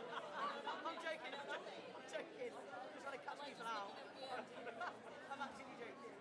I'm joking. I'm joking. I'm just trying to catch people out. I'm actually joking.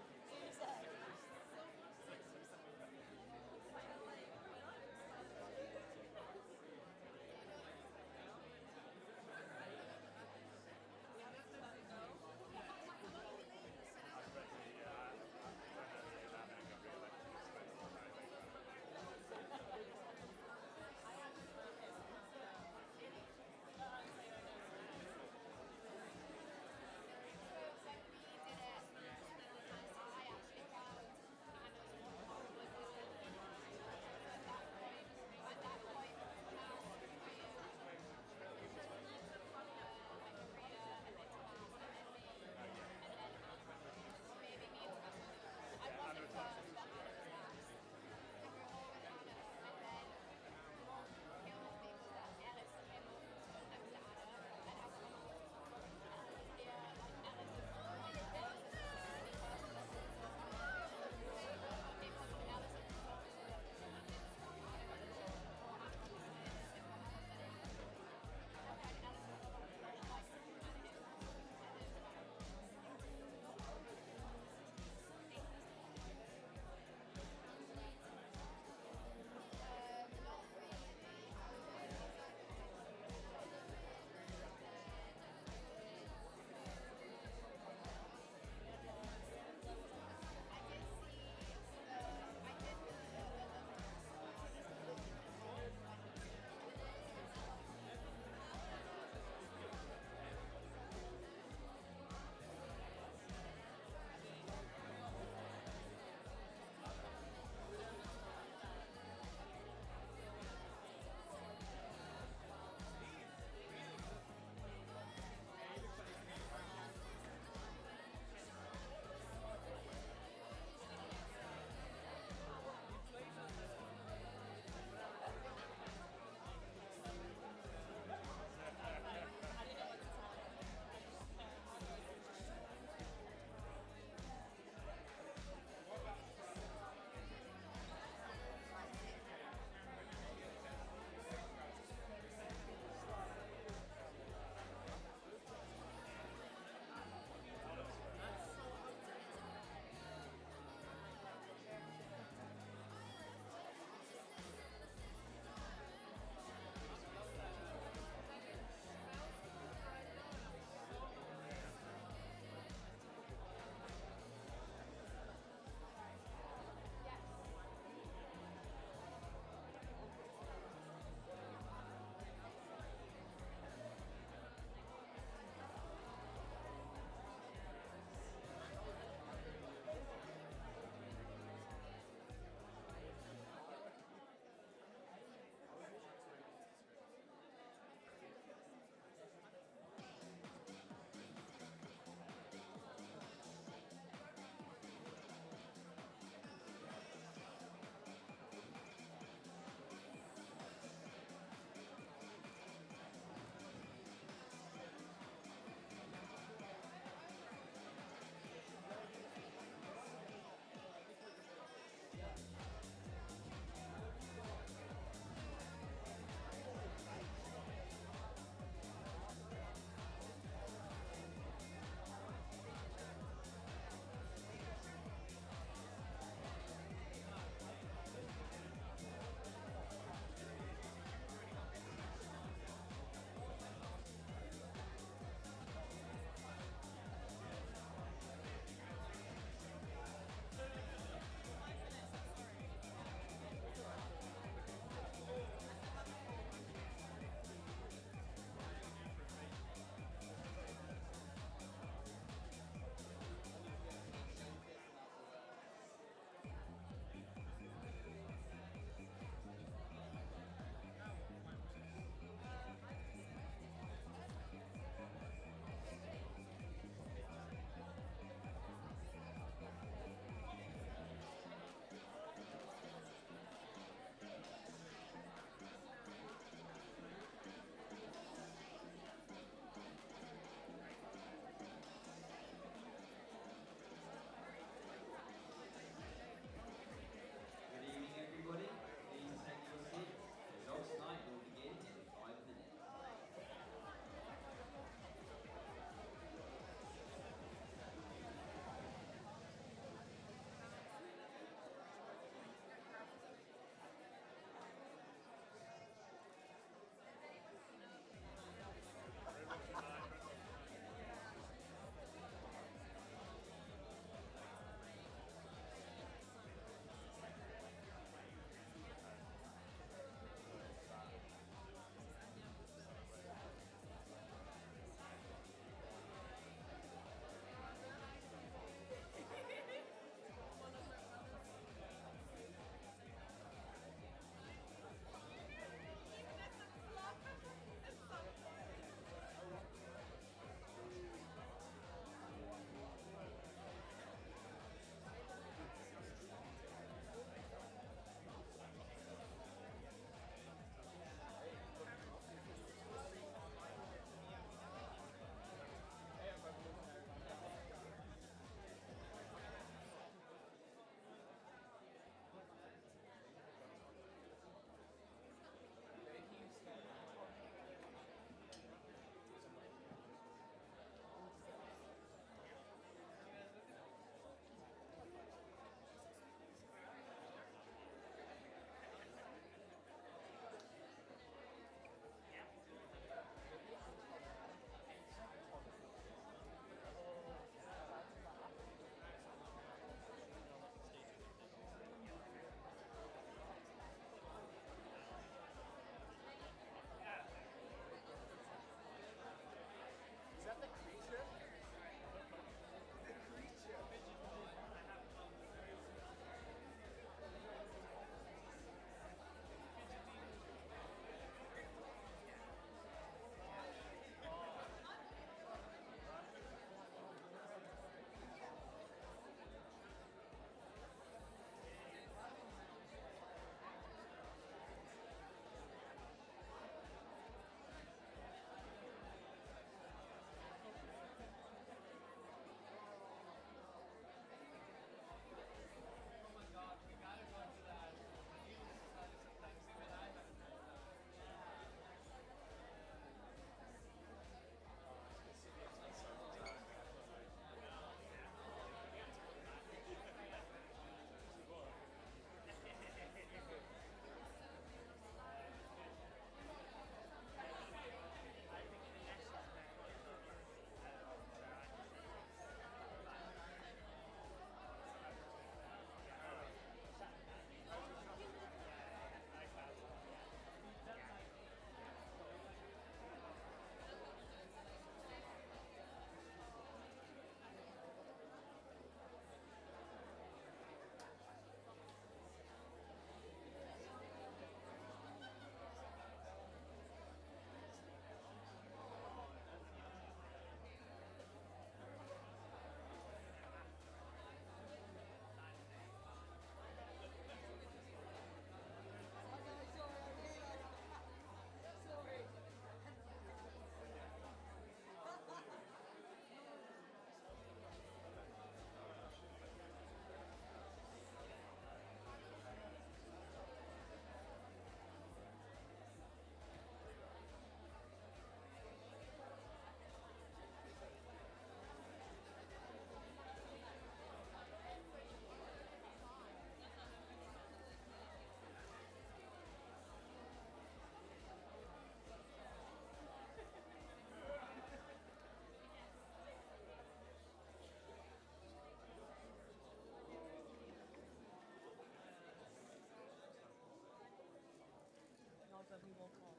when we walk on.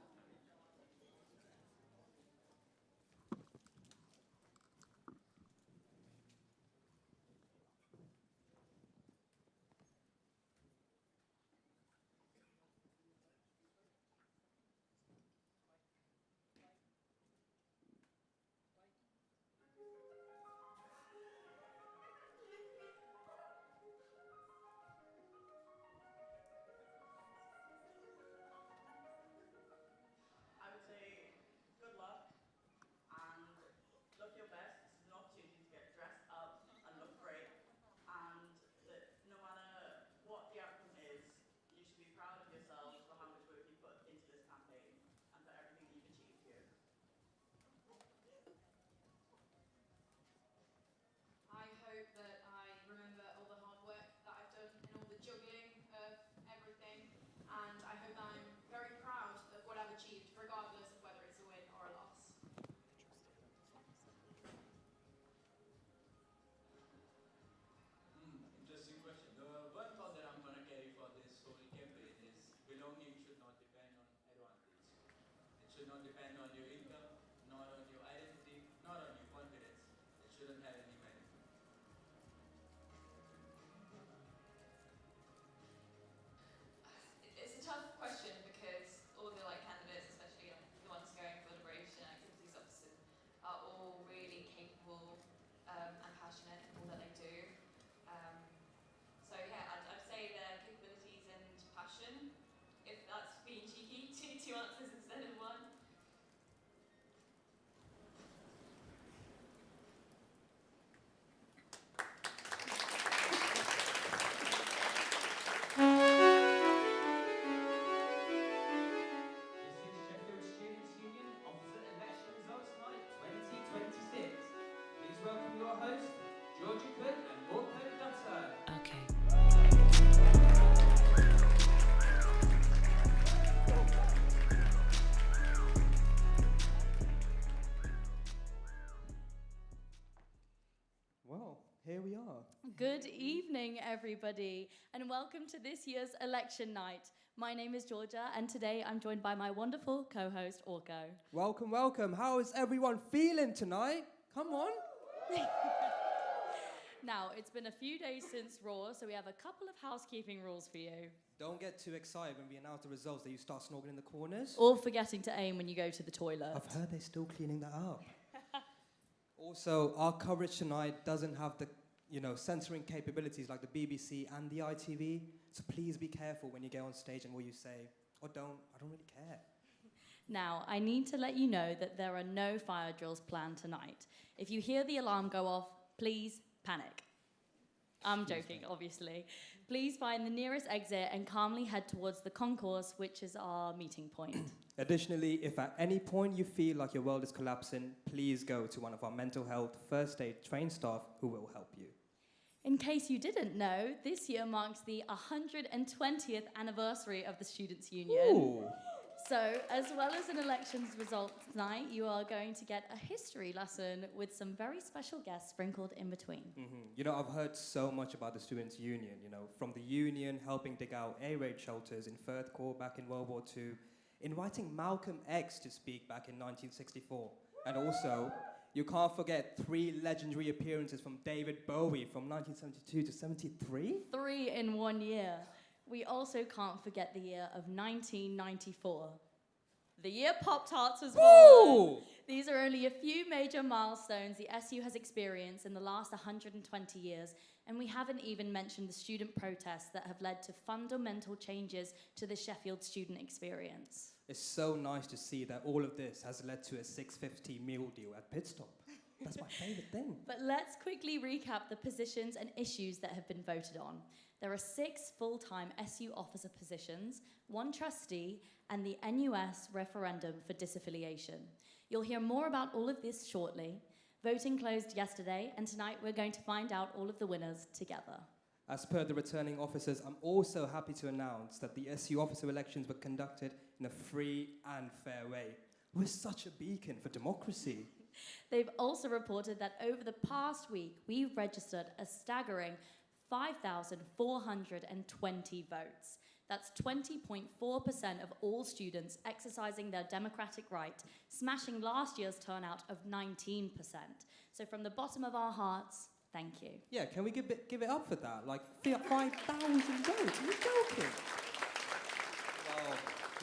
I would say good luck and look your best. This is an opportunity to get dressed up and look great. And that no matter what the outcome is, you should be proud of yourselves for how much work you put into this campaign and for everything that you've achieved here. I hope that I remember all the hard work that I've done and all the juggling of everything. And I hope that I'm very proud of what I've achieved, regardless of whether it's a win or a loss. Interesting question. The one thought that I'm going to carry for this whole campaign is belonging should not depend on advantage. It should not depend on your income, not on your identity, not on your confidence. It shouldn't have any meaning. It's a tough question because all the candidates, especially the ones going for liberation activities officers, are all really capable and passionate in all that they do. So yeah, I'd say their capabilities and passion, if that's being cheeky, two answers instead of one. This is Sheffield Students' Union Officer Election Results Night 2026. Please welcome your hosts, Georgia Cook and Morco Dutter. Okay. Well, here we are. Good evening, everybody, and welcome to this year's election night. My name is Georgia, and today I'm joined by my wonderful co-host, Orko. Welcome, welcome. How is everyone feeling tonight? Come on. Now, it's been a few days since Raw, so we have a couple of housekeeping rules for you. Don't get too excited when we announce the results that you start snogging in the corners. Or forgetting to aim when you go to the toilet. I've heard they're still cleaning that up. Also, our coverage tonight doesn't have the, censoring capabilities like the BBC and the ITV. So please be careful when you get on stage and what you say. Or don't. I don't really care. Now, I need to let you know that there are no fire drills planned tonight. If you hear the alarm go off, please panic. I'm joking, obviously. Please find the nearest exit and calmly head towards the concourse, which is our meeting point. Additionally, if at any point you feel like your world is collapsing, please go to one of our mental health first aid trained staff who will help you. In case you didn't know, this year marks the 120th anniversary of the Students' Union. Ooh. So, as well as an elections results night, you are going to get a history lesson with some very special guests sprinkled in between. Mm-hmm. I've heard so much about the Students' Union, from the union helping dig out air raid shelters in Firth Court back in World War II, inviting Malcolm X to speak back in 1964. And also, you can't forget 3 legendary appearances from David Bowie from 1972 to 73. 3 in 1 year. We also can't forget the year of 1994. The year Pop-Tarts was born. These are only a few major milestones the SU has experienced in the last 120 years, and we haven't even mentioned the student protests that have led to fundamental changes to the Sheffield student experience. It's so nice to see that all of this has led to a $6.50 meal deal at Pit Stop. That's my favourite thing. But let's quickly recap the positions and issues that have been voted on. There are 6 full-time SU officer positions, 1 trustee, and the NUS referendum for disaffiliation. You'll hear more about all of this shortly. Voting closed yesterday, and tonight we're going to find out all of the winners together. As per the returning officers, I'm also happy to announce that the SU officer elections were conducted in a free and fair way. We're such a beacon for democracy. They've also reported that over the past week, we've registered a staggering 5,420 votes. That's 20.4% of all students exercising their democratic right, smashing last year's turnout of 19%. So from the bottom of our hearts, thank you. Yeah, can we give it up for that? Like 5,000 votes? Are you joking? Well,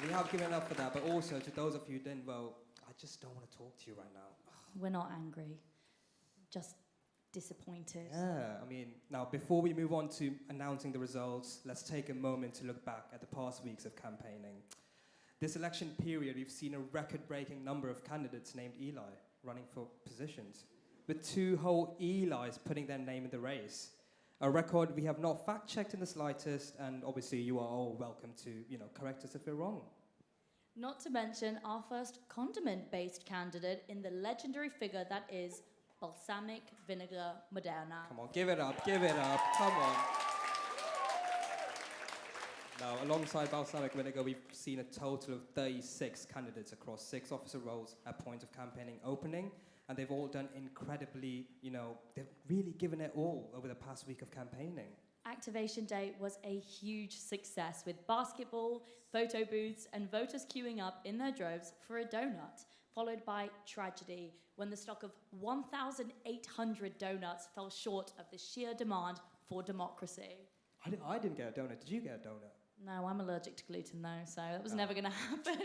we have given up for that, but also to those of you who didn't vote, I just don't want to talk to you right now. We're not angry, just disappointed. Yeah, I mean, now before we move on to announcing the results, let's take a moment to look back at the past weeks of campaigning. This election period, we've seen a record-breaking number of candidates named Eli running for positions, with 2 whole Elis putting their name in the race. A record we have not fact-checked in the slightest, and obviously you are all welcome to, correct us if we're wrong. Not to mention our first condiment-based candidate in the legendary figure that is balsamic vinegar Moderna. Come on, give it up, come on. Now, alongside balsamic vinegar, we've seen a total of 36 candidates across 6 officer roles at point of campaigning opening, and they've all done incredibly, they've really given it all over the past week of campaigning. Activation Day was a huge success with basketball, photo booths, and voters queuing up in their droves for a donut, followed by tragedy when the stock of 1,800 donuts fell short of the sheer demand for democracy. I didn't get a donut. Did you get a donut? No, I'm allergic to gluten though, so that was never going to happen.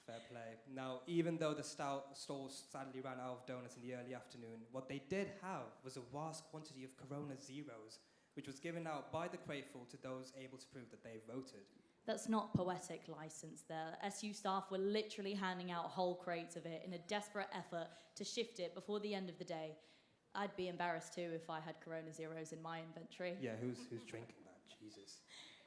Fair play. Now, even though the stalls sadly ran out of donuts in the early afternoon, what they did have was a vast quantity of Corona Zeros, which was given out by the grateful to those able to prove that they voted. That's not poetic license there. SU staff were literally handing out whole crates of it in a desperate effort to shift it before the end of the day. I'd be embarrassed too if I had Corona Zeros in my inventory. Yeah, who's drinking that? Jesus.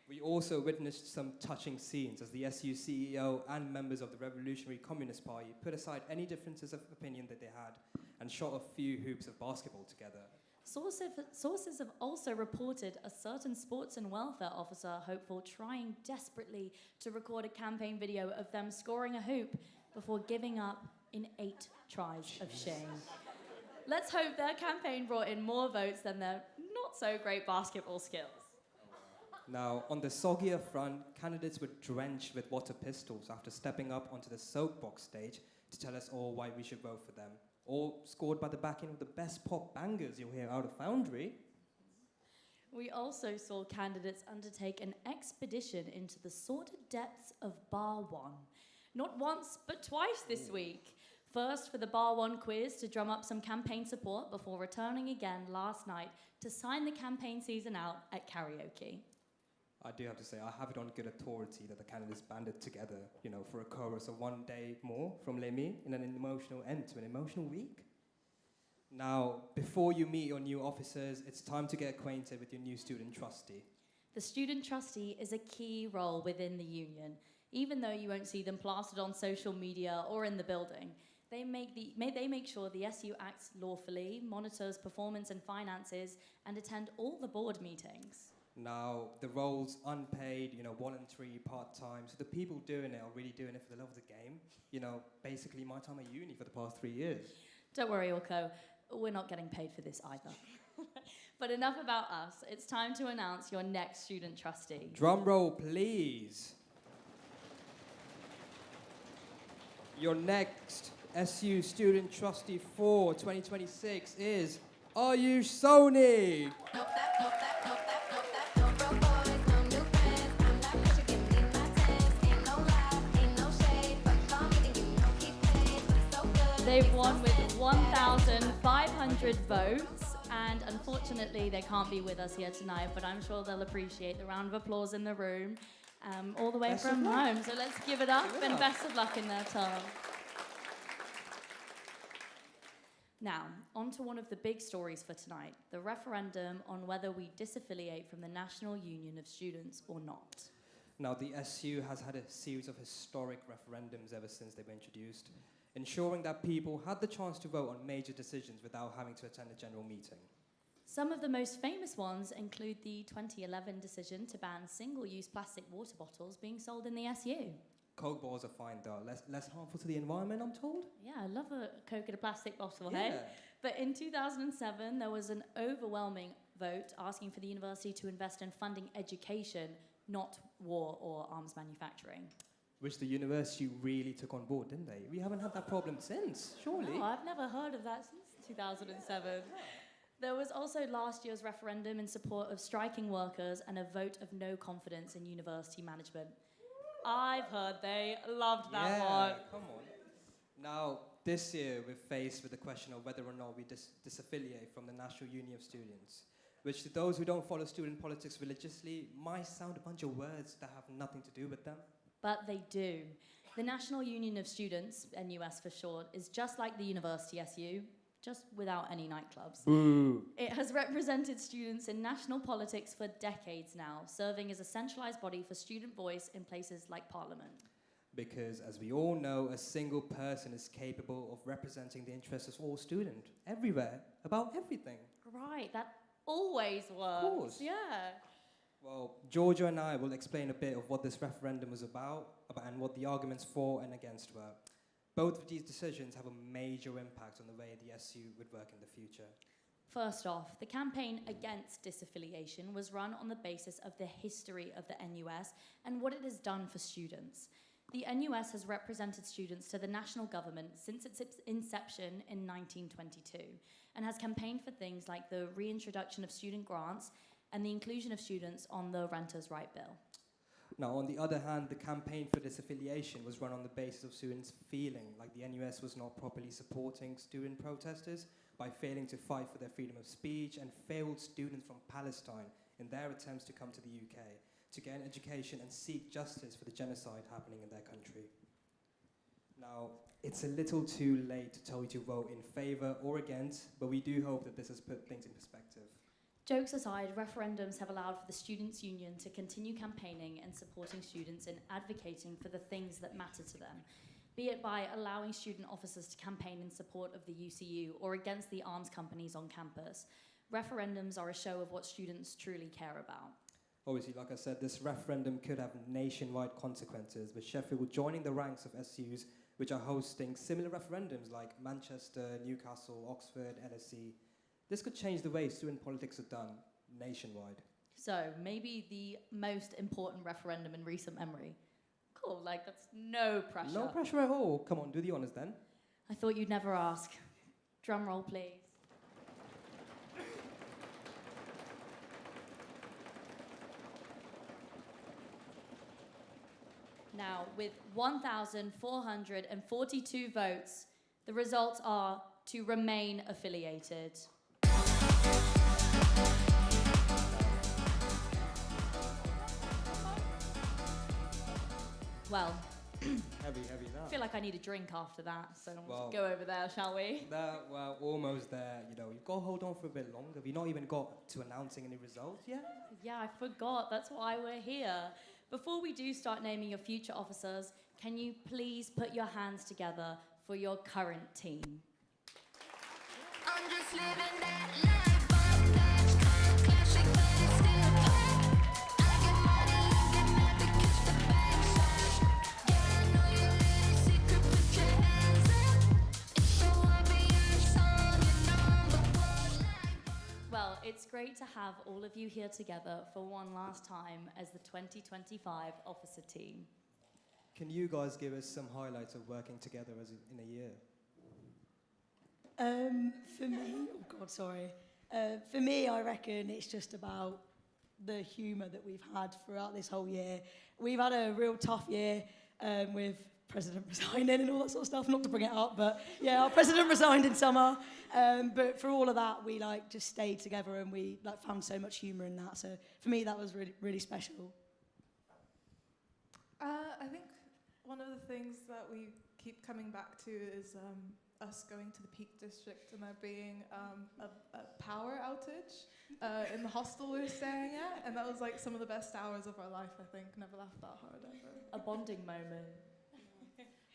We also witnessed some touching scenes as the SU CEO and members of the Revolutionary Communist Party put aside any differences of opinion that they had and shot a few hoops of basketball together. Sources have also reported a certain sports and welfare officer hopeful trying desperately to record a campaign video of them scoring a hoop before giving up in 8 tries of shame. Let's hope their campaign brought in more votes than their not-so-great basketball skills. Now, on the soggier front, candidates were drenched with water pistols after stepping up onto the soapbox stage to tell us all why we should vote for them. All scored by the backing of the best pop bangers you'll hear out of Foundry. We also saw candidates undertake an expedition into the sordid depths of Bar 1. Not once, but twice this week. First for the Bar 1 quiz to drum up some campaign support before returning again last night to sign the campaign season out at karaoke. I do have to say, I have it on good authority that the candidates banded together, for a chorus of One Day More from Lemmy in an emotional end to an emotional week. Now, before you meet your new officers, it's time to get acquainted with your new student trustee. The student trustee is a key role within the union. Even though you won't see them plastered on social media or in the building, they make sure the SU acts lawfully, monitors performance and finances, and attend all the board meetings. Now, the role's unpaid, voluntary, part-time, so the people doing it are really doing it for the love of the game. Basically my time at uni for the past 3 years. Don't worry, Orko, we're not getting paid for this either. But enough about us. It's time to announce your next student trustee. Drum roll, please. Your next SU student trustee for 2026 is Ayush Soni. They've won with 1,500 votes, and unfortunately they can't be with us here tonight, but I'm sure they'll appreciate the round of applause in the room, all the way Best from of luck. home. So let's give it up and best of luck in their term. Now, on to one of the big stories for tonight, the referendum on whether we disaffiliate from the National Union of Students or not. Now, the SU has had a series of historic referendums ever since they were introduced, ensuring that people had the chance to vote on major decisions without having to attend a general meeting. Some of the most famous ones include the 2011 decision to ban single-use plastic water bottles being sold in the SU. Coke bottles are fine though, less harmful to the environment, I'm told. Yeah, I love a Coke in a plastic bottle, Yeah. hey? But in 2007, there was an overwhelming vote asking for the university to invest in funding education, not war or arms manufacturing. Which the university really took on board, didn't they? We haven't had that problem since, surely. No, I've never heard of that since 2007. There was also last year's referendum in support of striking workers and a vote of no confidence in university management. I've heard they loved that one. Come on. Now, this year we're faced with the question of whether or not we disaffiliate from the National Union of Students, which to those who don't follow student politics religiously might sound a bunch of words that have nothing to do with them. But they do. The National Union of Students, NUS for short, is just like the University SU, just without any nightclubs. Boo! It has represented students in national politics for decades now, serving as a centralised body for student voice in places like Parliament. Because, as we all know, a single person is capable of representing the interests of all students, everywhere, about everything. Right, that always works. Of course. Yeah. Well, Georgia and I will explain a bit of what this referendum was about and what the arguments for and against were. Both of these decisions have a major impact on the way the SU would work in the future. First off, the campaign against disaffiliation was run on the basis of the history of the NUS and what it has done for students. The NUS has represented students to the national government since its inception in 1922 and has campaigned for things like the reintroduction of student grants and the inclusion of students on the Renters' Right Bill. Now, on the other hand, the campaign for disaffiliation was run on the basis of students feeling like the NUS was not properly supporting student protesters by failing to fight for their freedom of speech and failed students from Palestine in their attempts to come to the UK to get an education and seek justice for the genocide happening in their country. Now, it's a little too late to tell you to vote in favour or against, but we do hope that this has put things in perspective. Jokes aside, referendums have allowed for the Students' Union to continue campaigning and supporting students and advocating for the things that matter to them, be it by allowing student officers to campaign in support of the UCU or against the arms companies on campus. Referendums are a show of what students truly care about. Obviously, like I said, this referendum could have nationwide consequences, with Sheffield joining the ranks of SUs which are hosting similar referendums like Manchester, Newcastle, Oxford, LSE. This could change the way student politics are done nationwide. So, maybe the most important referendum in recent memory. Cool, like that's no pressure. No pressure at all. Come on, do the honours then. I thought you'd never ask. Drum roll, please. Now, with 1,442 votes, the results are to remain affiliated. Well, Heavy I that. feel like I need a drink after that, so Well, let's go over there, shall we? Well, almost there. You know, you've got to hold on for a bit longer. We've not even got to announcing any results yet. Yeah, I forgot. That's why we're here. Before we do start naming your future officers, can you please put your hands together for your current team? I'm just living that life, but that's classic, but it's still pop. I get money, you get mad because the backside. Yeah, I know your little secret, put your hands up. It's so obvious on your number one life. Well, it's great to have all of you here together for one last time as the 2025 officer team. Can you guys give us some highlights of working together in a year? For me, oh God, sorry. For me, I reckon it's just about the humour that we've had throughout this whole year. We've had a real tough year with President resigning and all that sort of stuff. Not to bring it up, but yeah, our President resigned in summer. But for all of that, we just stayed together and we found so much humour in that. So for me, that was really, really special. I think one of the things that we keep coming back to is us going to the Peak District and there being a power outage in the hostel we were staying at, and that was some of the best hours of our life, I think. Never laughed that hard ever. A bonding moment.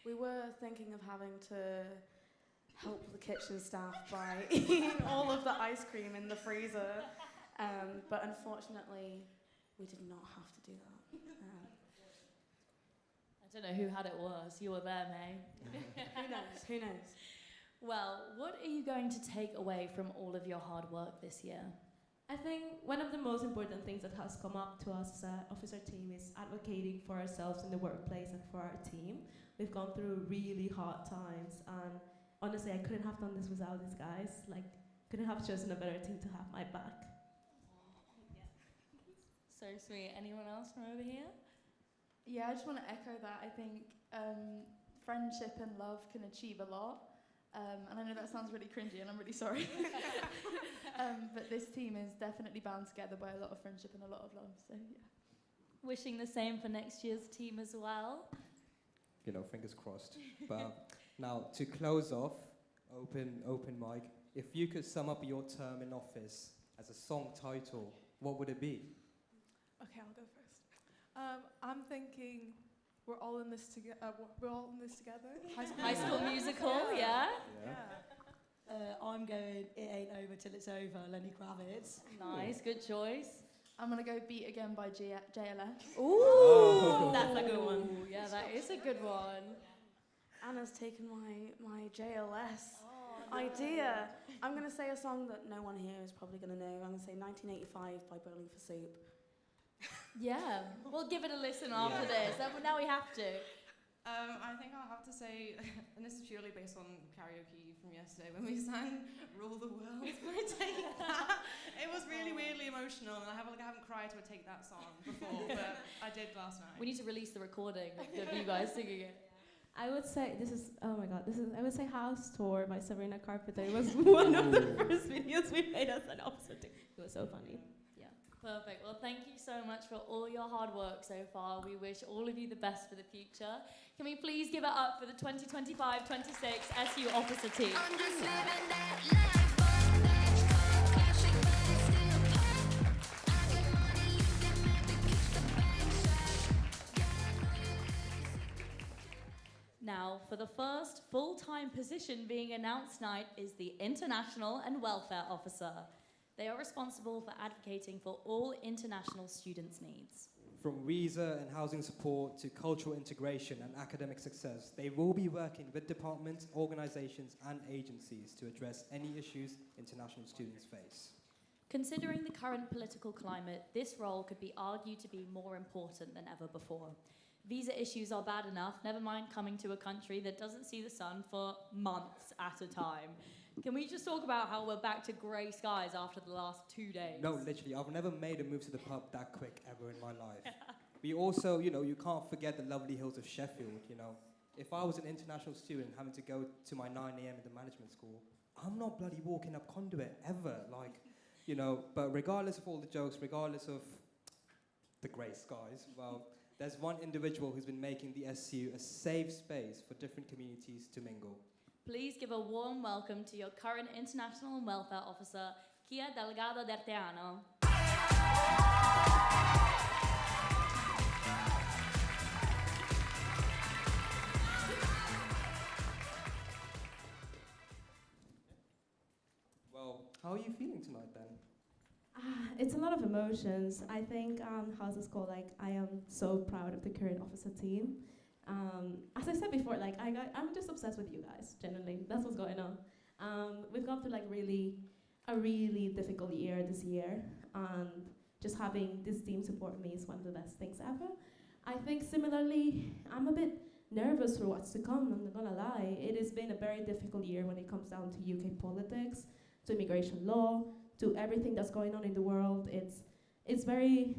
We were thinking of having to help the kitchen staff by eating all of the ice cream in the freezer, but unfortunately we did not have to do that. I don't know who had it worse. You were there, May. Who knows? Well, what are you going to take away from all of your hard work this year? I think one of the most important things that has come up to us as an officer team is advocating for ourselves in the workplace and for our team. We've gone through really hard times, and honestly, I couldn't have done this without these guys. Like, couldn't have chosen a better team to have my back. So sweet. Anyone else from over here? Yeah, I just want to echo that. I think friendship and love can achieve a lot. And I know that sounds really cringy, and I'm really sorry. But this team is definitely bound together by a lot of friendship and a lot of love. So yeah. Wishing the same for next year's team as well. You know, fingers crossed. But now, to close off, open mic, if you could sum up your term in office as a song title, what would it be? Okay, I'll go first. I'm thinking we're all in this together. We're all in this together. High School Musical, yeah. I'm going It Ain't Over Till It's Over, Lenny Kravitz. Nice, good choice. I'm gonna go Beat Again by JLS. Ooh, that's a good one. Yeah, that is a good one. Anna's taken my JLS idea. I'm going to say a song that no one here is probably going to know. I'm going to say 1985 by Bowling for Soup. Yeah, we'll give it a listen after this. Now we have to. I think I'll have to say, and this is purely based on karaoke from yesterday when we sang Rule the World by Take That. It was really weirdly emotional, and I haven't cried to a Take That song before, but I did last night. We need to release the recording of you guys singing it. I would say I would say House Tour by Sabrina Carpenter. It was one of the first videos we made as an officer team. It was so funny. Perfect. Well, thank you so much for all your hard work so far. We wish all of you the best for the future. Can we please give it up for the 2025-26 SU officer team? I'm just living that life, but that's classic, but it's still pop. I get money, you get mad because the bank's out. Now, for the first full-time position being announced tonight is the International and Welfare Officer. They are responsible for advocating for all international students' needs. From visa and housing support to cultural integration and academic success, they will be working with departments, organizations, and agencies to address any issues international students face. Considering the current political climate, this role could be argued to be more important than ever before. Visa issues are bad enough, never mind coming to a country that doesn't see the sun for months at a time. Can we just talk about how we're back to grey skies after the last 2 days? No, literally, I've never made a move to the pub that quick ever in my life. We also, you can't forget the lovely hills of Sheffield, If I was an international student having to go to my 9 a.m. in the management school, I'm not bloody walking up Conduit ever, but regardless of all the jokes, regardless of the grey skies, well, there's one individual who's been making the SU a safe space for different communities to mingle. Please give a warm welcome to your current International and Welfare Officer, Kia Delgado Derteano. Well, how are you feeling tonight then? It's a lot of emotions. I think how's this called? I am so proud of the current officer team. As I said before, I'm just obsessed with you guys. Genuinely, that's what's going on. We've gone through a really difficult year this year, and just having this team support me is one of the best things ever. I think similarly, I'm a bit nervous for what's to come. I'm not gonna lie. It has been a very difficult year when it comes down to UK politics, to immigration law, to everything that's going on in the world. It's very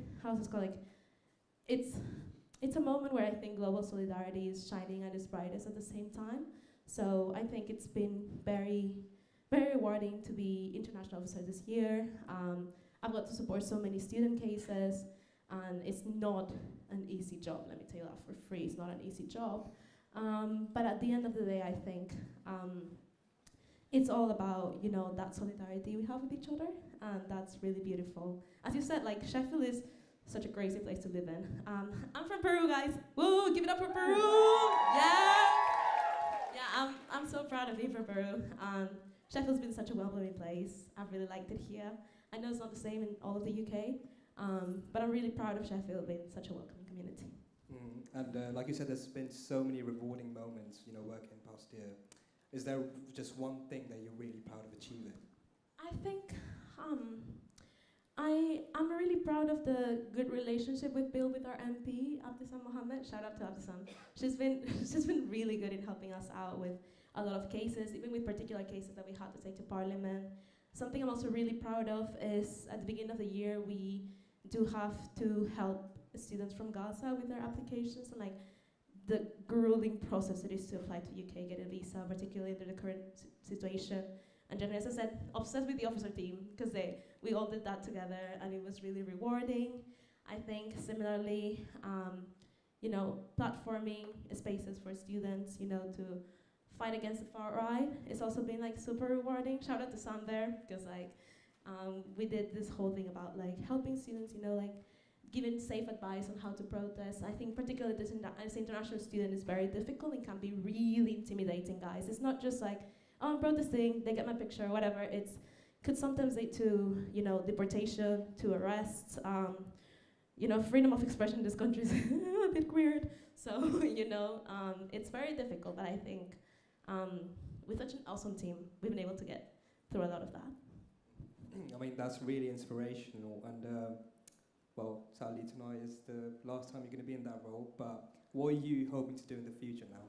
It's a moment where I think global solidarity is shining at its brightest at the same time. So I think it's been very, very rewarding to be international officer this year. I've got to support so many student cases, and it's not an easy job. Let me tell you that for free. It's not an easy job. But at the end of the day, I think it's all about that solidarity we have with each other, and that's really beautiful. As you said, Sheffield is such a crazy place to live in. I'm from Peru, guys. Woo! Give it up for Peru! Yeah, I'm so proud of being from Peru. Sheffield's been such a welcoming place. I've really liked it here. I know it's not the same in all of the UK, but I'm really proud of Sheffield being such a welcoming community. And like you said, there's been so many rewarding moments, working past year. Is there just one thing that you're really proud of achieving? I think I'm really proud of the good relationship with Bill with our MP, Abdesam Mohammed. Shout out to Abdesam. She's been she's been really good in helping us out with a lot of cases, even with particular cases that we had to take to Parliament. Something I'm also really proud of is at the beginning of the year we do have to help students from Gaza with their applications and like the grueling process it is to apply to UK, get a visa, particularly under the current situation. And generally, as I said, obsessed with the officer team because we all did that together and it was really rewarding. I think similarly, platforming spaces for students, to fight against the far right, it's also been like super rewarding. Shout out to Sam there because we did this whole thing about like helping students, giving safe advice on how to protest. I think particularly this as an international student is very difficult and can be really intimidating, guys. It's not just like, oh, I'm protesting, they get my picture, whatever. It could sometimes lead to, deportation, to arrests. Freedom of expression in this country is a bit weird. So, it's very difficult, but I think with such an awesome team, we've been able to get through a lot of that. I mean, that's really inspirational. And, sadly, tonight is the last time you're going to be in that role. But what are you hoping to do in the future now?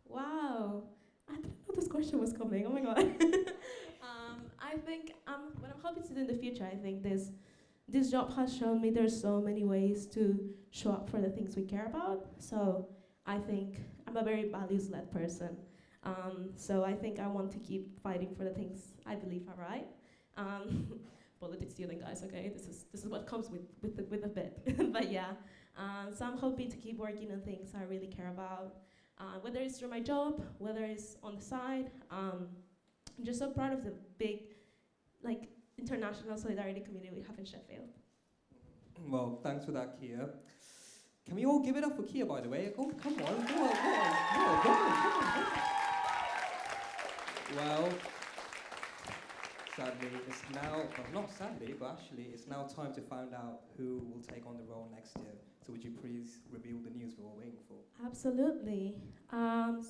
Wow. I didn't know this question was coming. Oh my god. I think what I'm hoping to do in the future, I think this job has shown me there's so many ways to show up for the things we care about. So I think I'm a very values-led person. So I think I want to keep fighting for the things I believe are right. Politics stealing, guys. Okay, this is what comes with a bit. But yeah, so I'm hoping to keep working on things I really care about. Whether it's through my job, whether it's on the side. I'm just so proud of the big, international solidarity community we have in Sheffield. Well, thanks for that, Kia. Can we all give it up for Kia, by the way? Oh, come on, go on. Well, sadly, it's now, not sadly, but actually, it's now time to find out who will take on the role next year. So would you please reveal the news we're all waiting for? Absolutely. Can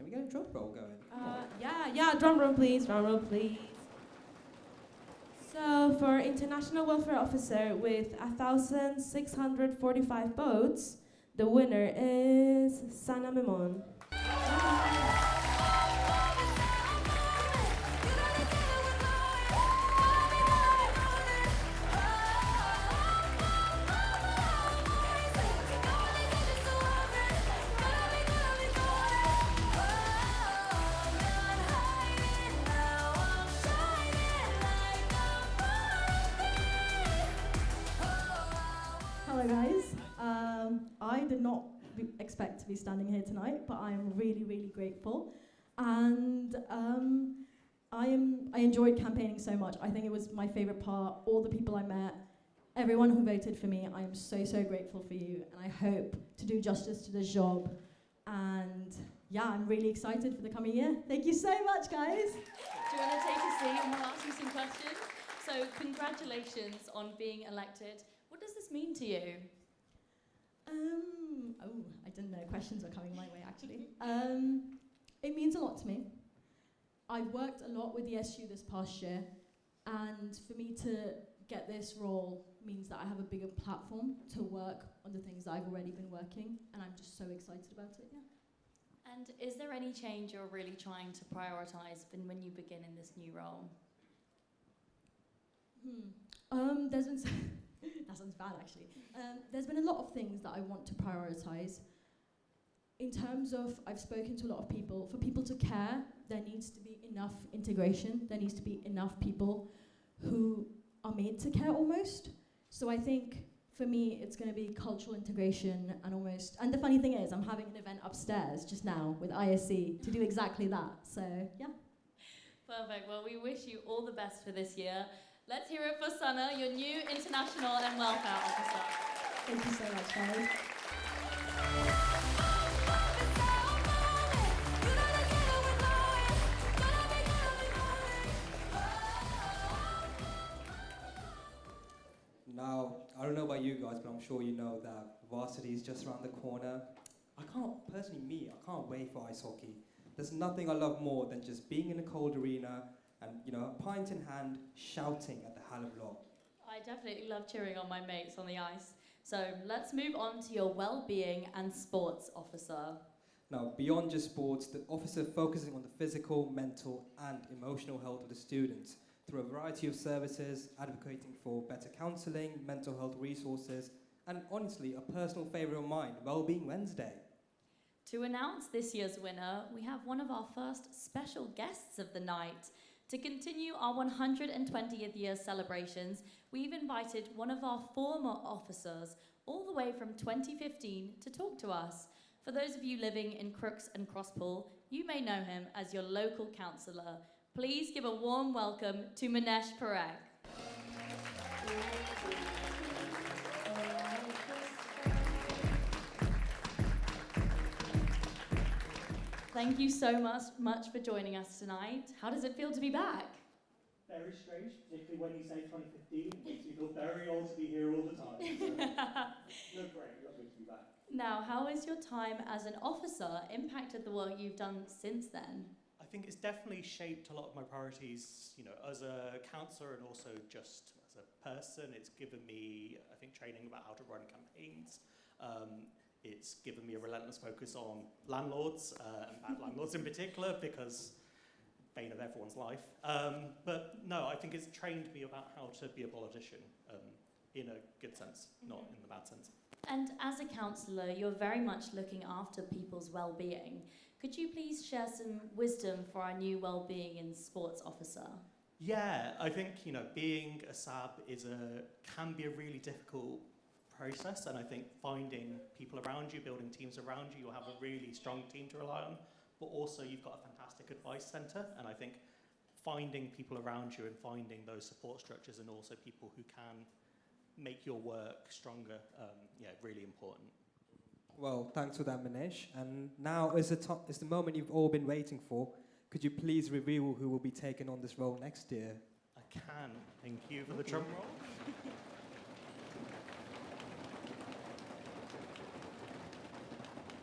we get a drum roll going? Yeah, drum roll please, So for International Welfare Officer with 1,645 votes, the winner is Sana Memon. Hello guys. I did not expect to be standing here tonight, but I am really, really grateful. And I enjoyed campaigning so much. I think it was my favourite part. All the people I met, everyone who voted for me, I am so, so grateful for you. And I hope to do justice to this job. And yeah, I'm really excited for the coming year. Thank you so much, guys. Do you want to take a seat and we'll ask you some questions? So congratulations on being elected. What does this mean to you? I didn't know questions were coming my way, actually. It means a lot to me. I've worked a lot with the SU this past year, and for me to get this role means that I have a bigger platform to work on the things that I've already been working, and I'm just so excited about it, yeah. And is there any change you're really trying to prioritise when you begin in this new role? There's been that sounds bad, actually. There's been a lot of things that I want to prioritise. In terms of, I've spoken to a lot of people. For people to care, there needs to be enough integration. There needs to be enough people who are made to care almost. So I think, for me, it's going to be cultural integration and the funny thing is, I'm having an event upstairs just now with ISC to do exactly that. So, yeah. Perfect. Well, we wish you all the best for this year. Let's hear it for Sana, your new International and Welfare Officer. Thank you so much, guys. Now, I don't know about you guys, but I'm sure you know that varsity is just around the corner. I can't wait for ice hockey. There's nothing I love more than just being in a cold arena and, a pint in hand, shouting at the hell of a lot. I definitely love cheering on my mates on the ice. So let's move on to your well-being and sports officer. Now, beyond just sports, the officer focusing on the physical, mental, and emotional health of the students through a variety of services, advocating for better counselling, mental health resources, and honestly, a personal favourite of mine, Wellbeing Wednesday. To announce this year's winner, we have one of our first special guests of the night. To continue our 120th year celebrations, we've invited one of our former officers all the way from 2015 to talk to us. For those of you living in Crooks and Crosspool, you may know him as your local councillor. Please give a warm welcome to Manesh Parekh. Thank you so much for joining us tonight. How does it feel to be back? Very strange, particularly when you say 2015. It makes me feel very old to be here all the time. So, no, great, lovely to be back. Now, how has your time as an officer impacted the work you've done since then? I think it's definitely shaped a lot of my priorities, as a councillor and also just as a person. It's given me, I think, training about how to run campaigns. It's given me a relentless focus on landlords, and bad landlords in particular, because bane of everyone's life. But no, I think it's trained me about how to be a politician, in a good sense, not in the bad sense. And as a councillor, you're very much looking after people's well-being. Could you please share some wisdom for our new well-being and sports officer? Yeah, I think, being a SAB can be a really difficult process, and I think finding people around you, building teams around you, you'll have a really strong team to rely on, but also you've got a fantastic advice centre, and I think finding people around you and finding those support structures and also people who can make your work stronger, really important. Well, thanks for that, Manesh. And now is the moment you've all been waiting for. Could you please reveal who will be taking on this role next year? I can. Thank you for the drum roll.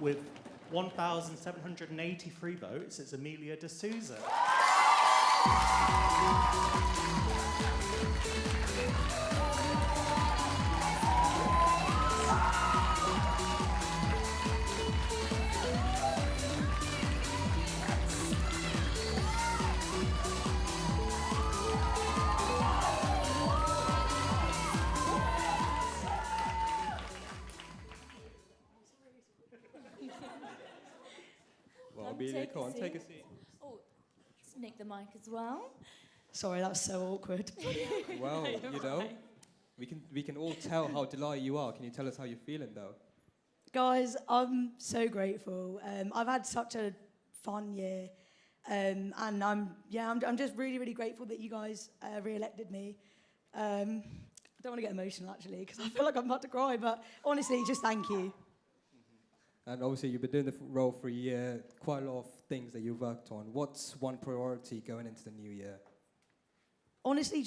With 1,783 votes, it's Amelia de Souza. Well, Amelia, come on, take a seat. Oh, nick the mic as well. Sorry, that was so awkward. Well, You're right. we can all tell how delighted you are. Can you tell us how you're feeling, though? Guys, I'm so grateful. I've had such a fun year, and I'm just really, really grateful that you guys re-elected me. I don't want to get emotional, actually, because I feel like I'm about to cry, but honestly, just thank you. And obviously, you've been doing the role for a year, quite a lot of things that you've worked on. What's one priority going into the new year? Honestly,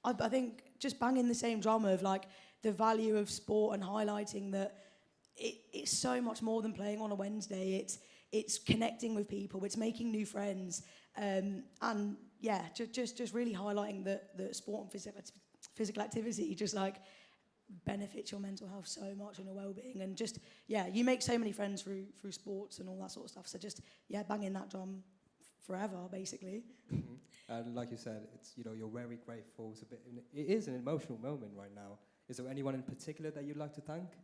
I think just banging the same drama of like the value of sport and highlighting that it's so much more than playing on a Wednesday. It's connecting with people. It's making new friends. And yeah, just really highlighting that sport and physical activity just like benefits your mental health so much and your well-being, and just you make so many friends through sports and all that sort of stuff. So just banging that drum forever, basically. And like you said, it's you're very grateful. It is an emotional moment right now. Is there anyone in particular that you'd like to thank?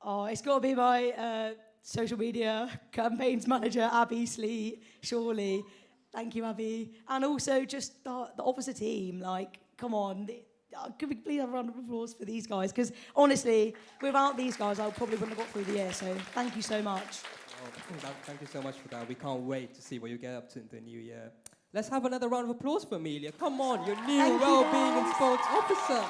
Oh, it's got to be my social media campaigns manager, Abby Sleet, surely. Thank you, Abby. And also just the officer team. Like, come on. Could we please have a round of applause for these guys? Because honestly, without these guys, I probably wouldn't have got through the year. So thank you so much. Thank you so much for that. We can't wait to see what you get up to in the new year. Let's have another round of applause for Amelia. Come on, your new well-being and sports officer.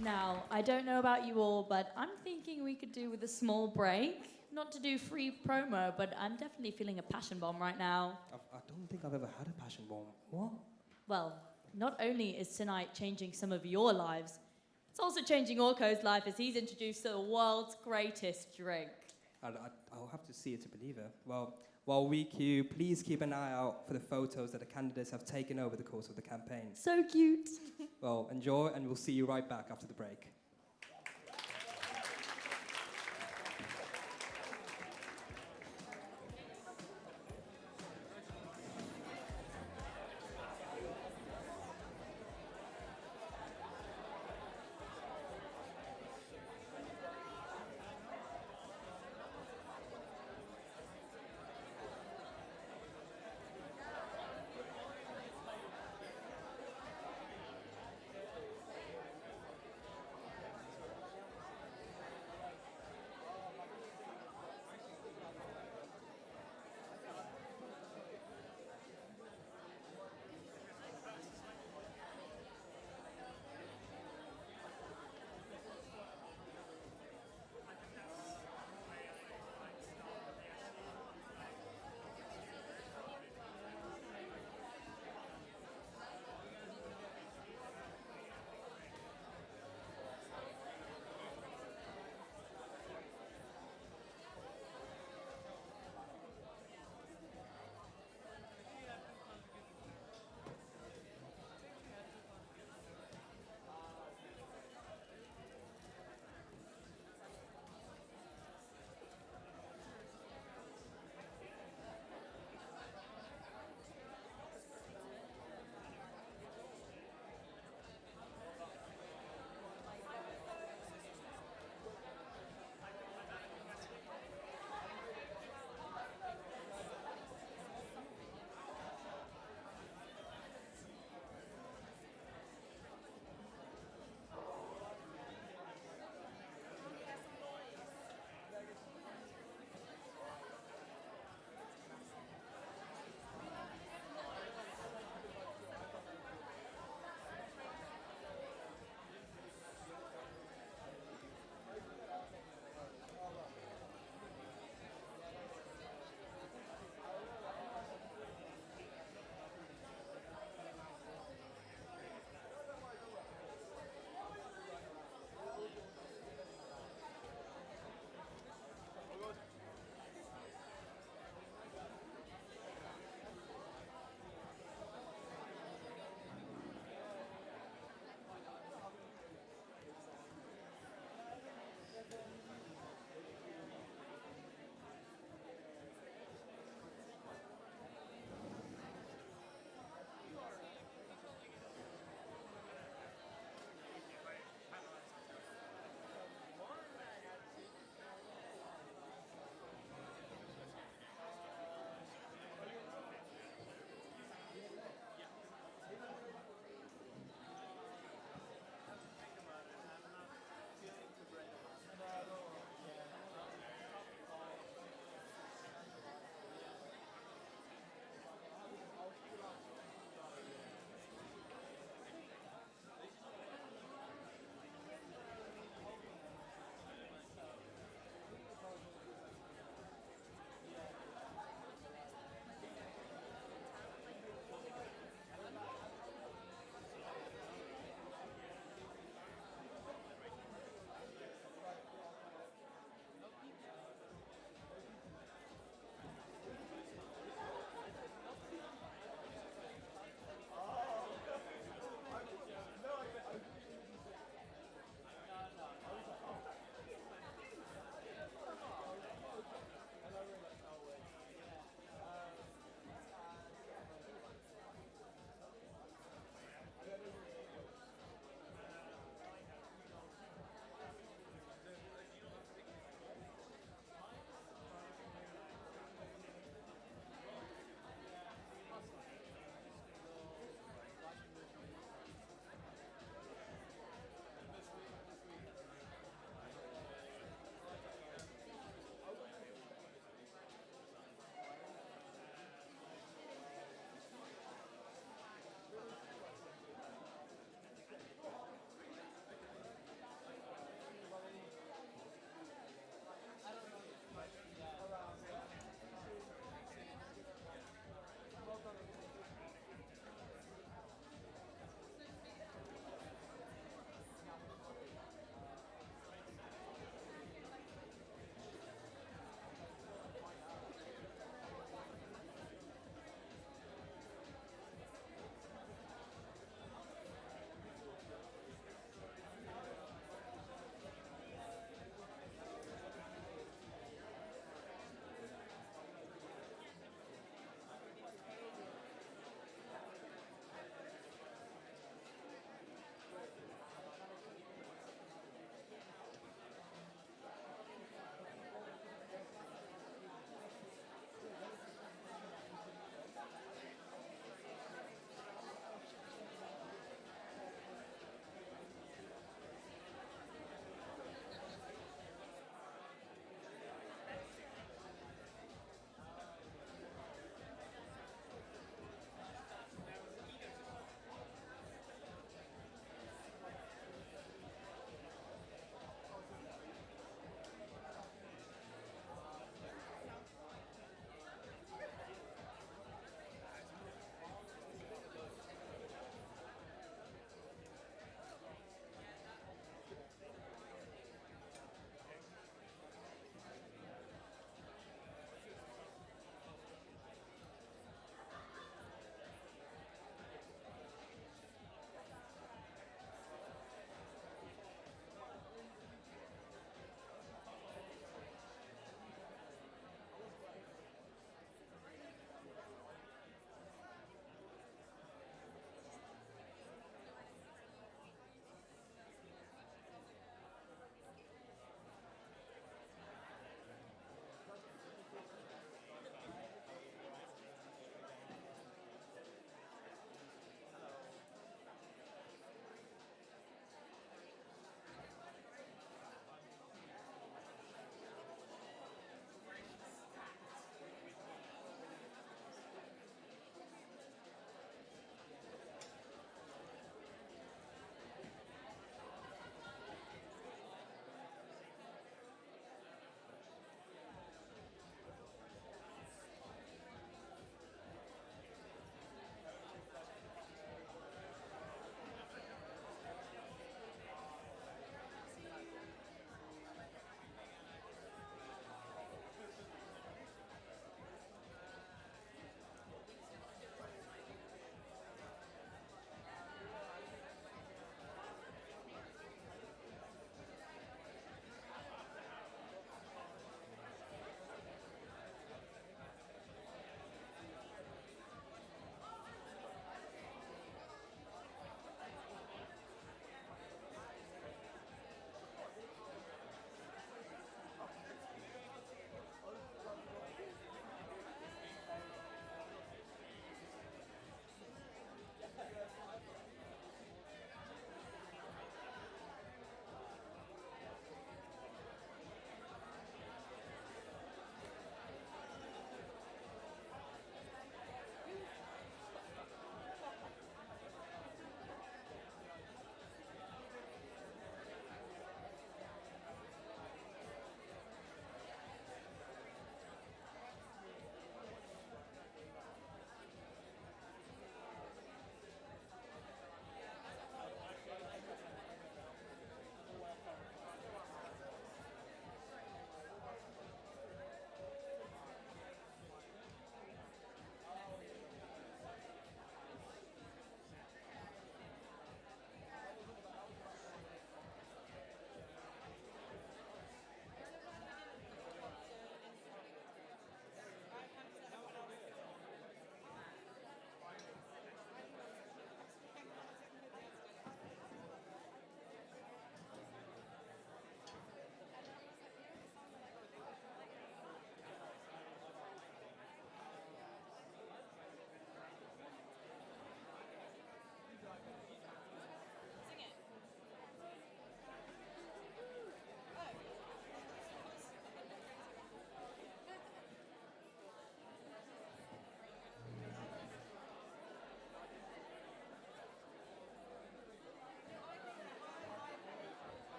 Now, I don't know about you all, but I'm thinking we could do with a small break. Not to do free promo, but I'm definitely feeling a passion bomb right now. I don't think I've ever had a passion bomb. What? Well, not only is tonight changing some of your lives, it's also changing Orko's life as he's introduced the world's greatest drink. I'll have to see it to believe it. Well, while we queue, please keep an eye out for the photos that the candidates have taken over the course of the campaign. So cute. Well, enjoy, and we'll see you right back after the break.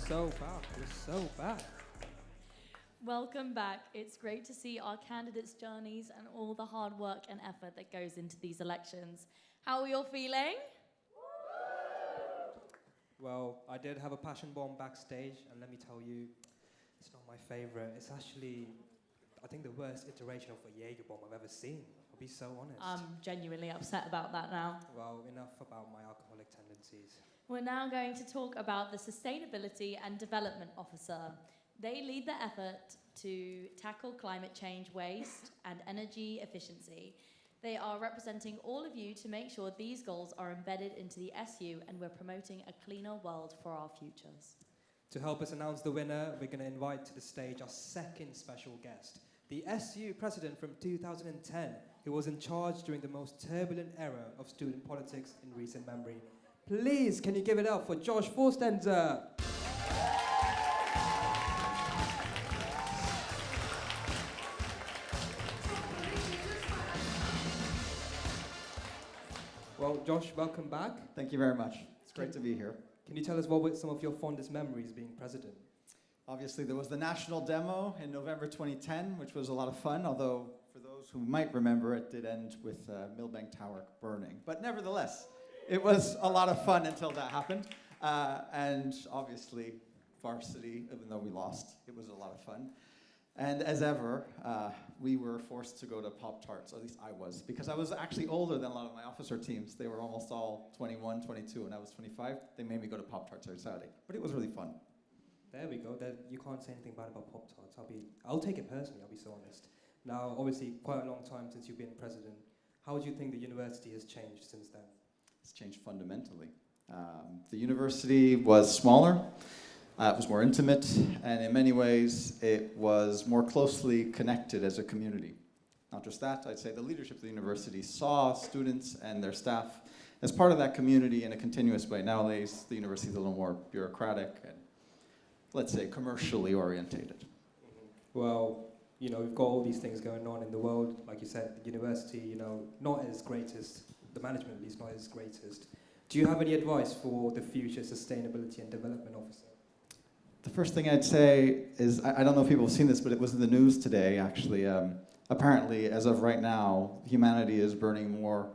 so bad. It was so bad. Welcome back. It's great to see our candidates' journeys and all the hard work and effort that goes into these elections. How are we all feeling? Well, I did have a passion bomb backstage, and let me tell you, it's not my favorite. It's actually, I think, the worst iteration of a Jaeger bomb I've ever seen. I'll be so honest. I'm genuinely upset about that now. Well, enough about my alcoholic tendencies. We're now going to talk about the Sustainability and Development Officer. They lead the effort to tackle climate change, waste, and energy efficiency. They are representing all of you to make sure these goals are embedded into the SU, and we're promoting a cleaner world for our futures. To help us announce the winner, we're going to invite to the stage our second special guest, the SU president from 2010, who was in charge during the most turbulent era of student politics in recent memory. Please, can you give it up for Josh Forstenser? Well, Josh, welcome back. Thank you very much. It's great to be here. Can you tell us what were some of your fondest memories being president? Obviously, there was the national demo in November 2010, which was a lot of fun, although for those who might remember, it did end with Millbank Tower burning. But nevertheless, it was a lot of fun until that happened. And obviously, varsity, even though we lost, it was a lot of fun. And as ever, we were forced to go to Pop-Tarts, or at least I was, because I was actually older than a lot of my officer teams. They were almost all 21, 22, and I was 25. They made me go to Pop-Tarts every Saturday, but it was really fun. There we go. You can't say anything bad about Pop-Tarts. I'll take it personally, I'll be so honest. Now, obviously, quite a long time since you've been president. How do you think the university has changed since then? It's changed fundamentally. The university was smaller. It was more intimate, and in many ways, it was more closely connected as a community. Not just that, I'd say the leadership of the university saw students and their staff as part of that community in a continuous way. Nowadays, the university is a little more bureaucratic and, let's say, commercially orientated. Well, we've got all these things going on in the world. Like you said, the university, not as greatest, the management at least not as greatest. Do you have any advice for the future Sustainability and Development Officer? The first thing I'd say is, I don't know if people have seen this, but it was in the news today, actually. Apparently, as of right now, humanity is burning more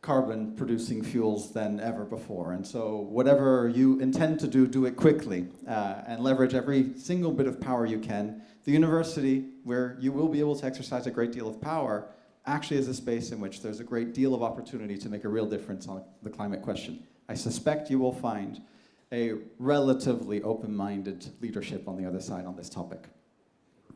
carbon-producing fuels than ever before. And so whatever you intend to do, do it quickly and leverage every single bit of power you can. The university, where you will be able to exercise a great deal of power, actually is a space in which there's a great deal of opportunity to make a real difference on the climate question. I suspect you will find a relatively open-minded leadership on the other side on this topic.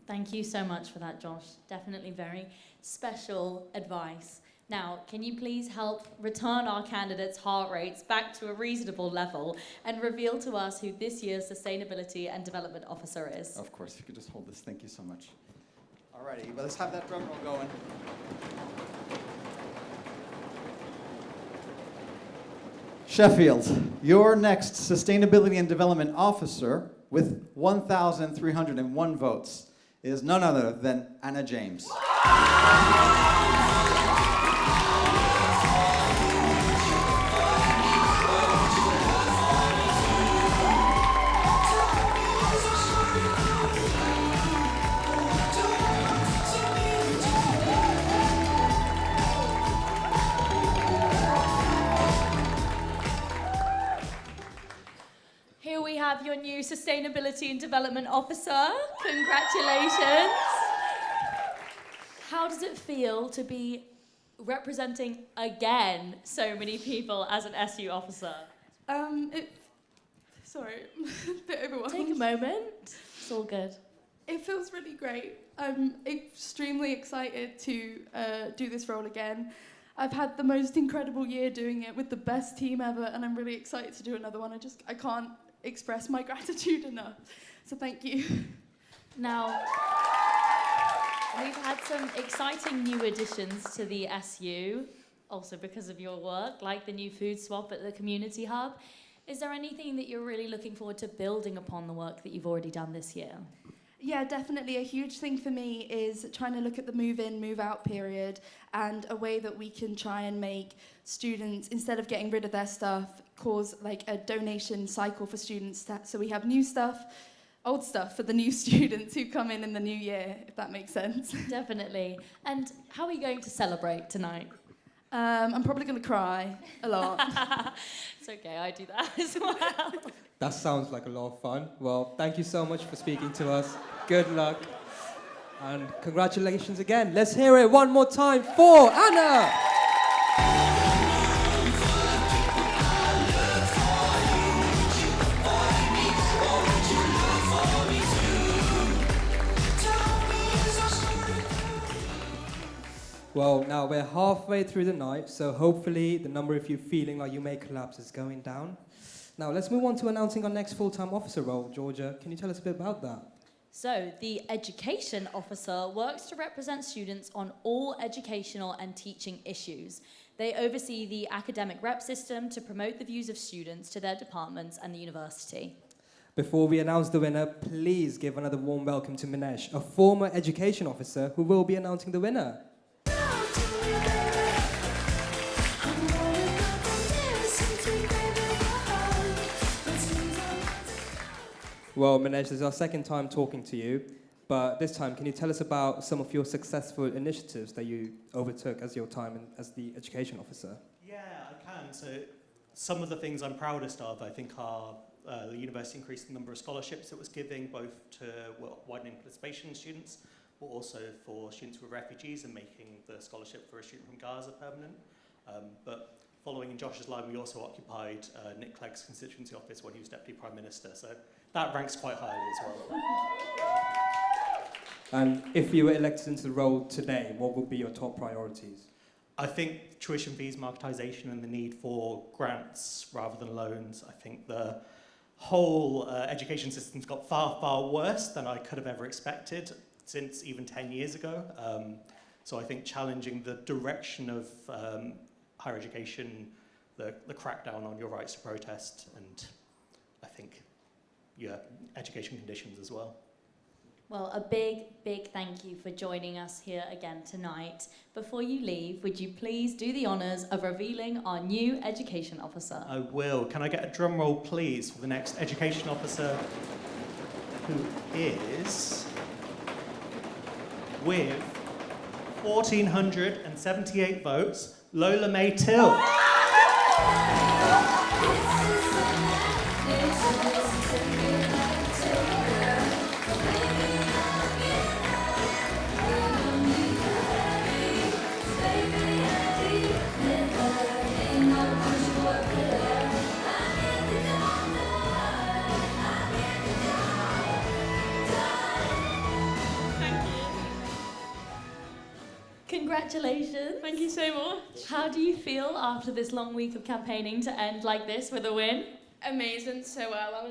Thank you so much for that, Josh. Definitely very special advice. Now, can you please help return our candidates' heart rates back to a reasonable level and reveal to us who this year's Sustainability and Development Officer is? Of course, if you could just hold this. Thank you so much. Alrighty, well, let's have that drum roll going. Sheffield, your next Sustainability and Development Officer with 1,301 votes is none other than Anna James. Here we have your new Sustainability and Development Officer. Congratulations. How does it feel to be representing again so many people as an SU officer? Sorry, a bit overwhelmed. Take a moment. It's all good. It feels really great. I'm extremely excited to do this role again. I've had the most incredible year doing it with the best team ever, and I'm really excited to do another one. I can't express my gratitude enough. So thank you. Now, we've had some exciting new additions to the SU, also because of your work, like the new food swap at the community hub. Is there anything that you're really looking forward to building upon the work that you've already done this year? Yeah, definitely. A huge thing for me is trying to look at the move-in, move-out period and a way that we can try and make students, instead of getting rid of their stuff, cause like a donation cycle for students. So we have new stuff, old stuff for the new students who come in the new year, if that makes sense. Definitely. And how are you going to celebrate tonight? I'm probably going to cry a lot. It's okay, I do that as well. That sounds like a lot of fun. Well, thank you so much for speaking to us. Good luck. And congratulations again. Let's hear it one more time for Anna. Well, now we're halfway through the night, so hopefully the number of you feeling like you may collapse is going down. Now, let's move on to announcing our next full-time officer role. Georgia, can you tell us a bit about that? So, the education officer works to represent students on all educational and teaching issues. They oversee the academic rep system to promote the views of students to their departments and the university. Before we announce the winner, please give another warm welcome to Minesh, a former education officer who will be announcing the winner. Well, Minesh, this is our second time talking to you, but this time, can you tell us about some of your successful initiatives that you overtook as your time as the education officer? Yeah, I can. So some of the things I'm proudest of, I think, are the university increasing the number of scholarships it was giving, both to widening participation students, but also for students who were refugees and making the scholarship for a student from Gaza permanent. But following in Josh's line, we also occupied Nick Clegg's constituency office when he was Deputy Prime Minister. So that ranks quite highly as well. And if you were elected into the role today, what would be your top priorities? I think tuition fees, marketisation, and the need for grants rather than loans. I think the whole education system's got far, far worse than I could have ever expected since even 10 years ago. So I think challenging the direction of higher education, the crackdown on your rights to protest, and I think, yeah, education conditions as well. Well, a big, big thank you for joining us here again tonight. Before you leave, would you please do the honours of revealing our new education officer? I will. Can I get a drum roll, please, for the next education officer, who is, with 1,478 votes, Lola May Till. Congratulations. Thank you so much. How do you feel after this long week of campaigning to end like this with a win? Amazing, so well.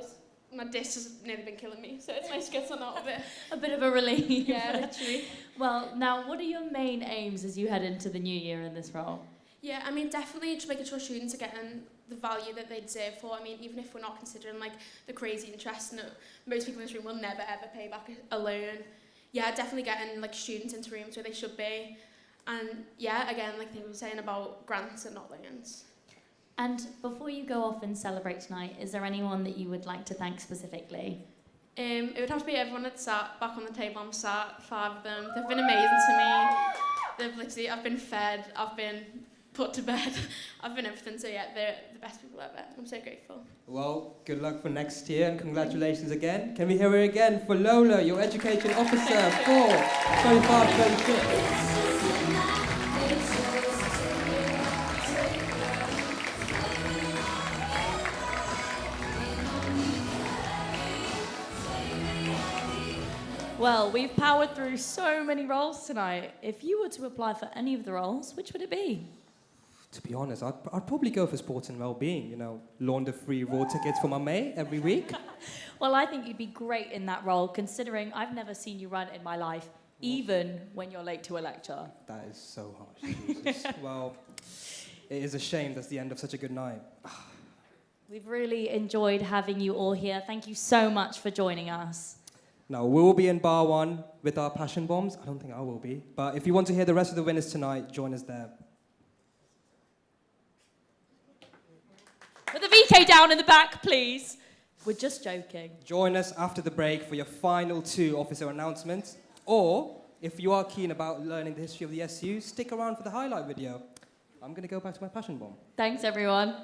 My disc has nearly been killing me, so it's nice to get something out of it. A bit of a relief. Yeah, literally. Well, now, what are your main aims as you head into the new year in this role? Yeah, I mean, definitely just making sure students are getting the value that they deserve for. I mean, even if we're not considering like the crazy interest, and most people in this room will never ever pay back a loan. Yeah, definitely getting like students into rooms where they should be. And yeah, again, like they were saying about grants and not loans. And before you go off and celebrate tonight, is there anyone that you would like to thank specifically? It would have to be everyone that sat back on the table. I'm sat, 5 of them. They've been amazing to me. They've literally, I've been fed, I've been put to bed, I've been everything. So yeah, they're the best people ever. I'm so grateful. Well, good luck for next year and congratulations again. Can we hear it again for Lola, your education officer for 25-26? Well, we've powered through so many roles tonight. If you were to apply for any of the roles, which would it be? To be honest, I'd probably go for sports and well-being, you know, launder free raw tickets for my mate every week. Well, I think you'd be great in that role, considering I've never seen you run in my life, even when you're late to a lecture. That is so harsh, Jesus. Well, it is a shame that's the end of such a good night. We've really enjoyed having you all here. Thank you so much for joining us. Now, we will be in Bar 1 with our passion bombs. I don't think I will be. But if you want to hear the rest of the winners tonight, join us there. With a V PK down in the back, please? We're just joking. Join us after the break for your final 2 officer announcements. Or, if you are keen about learning the history of the SU, stick around for the highlight video. I'm going to go back to my passion bomb. Thanks, everyone.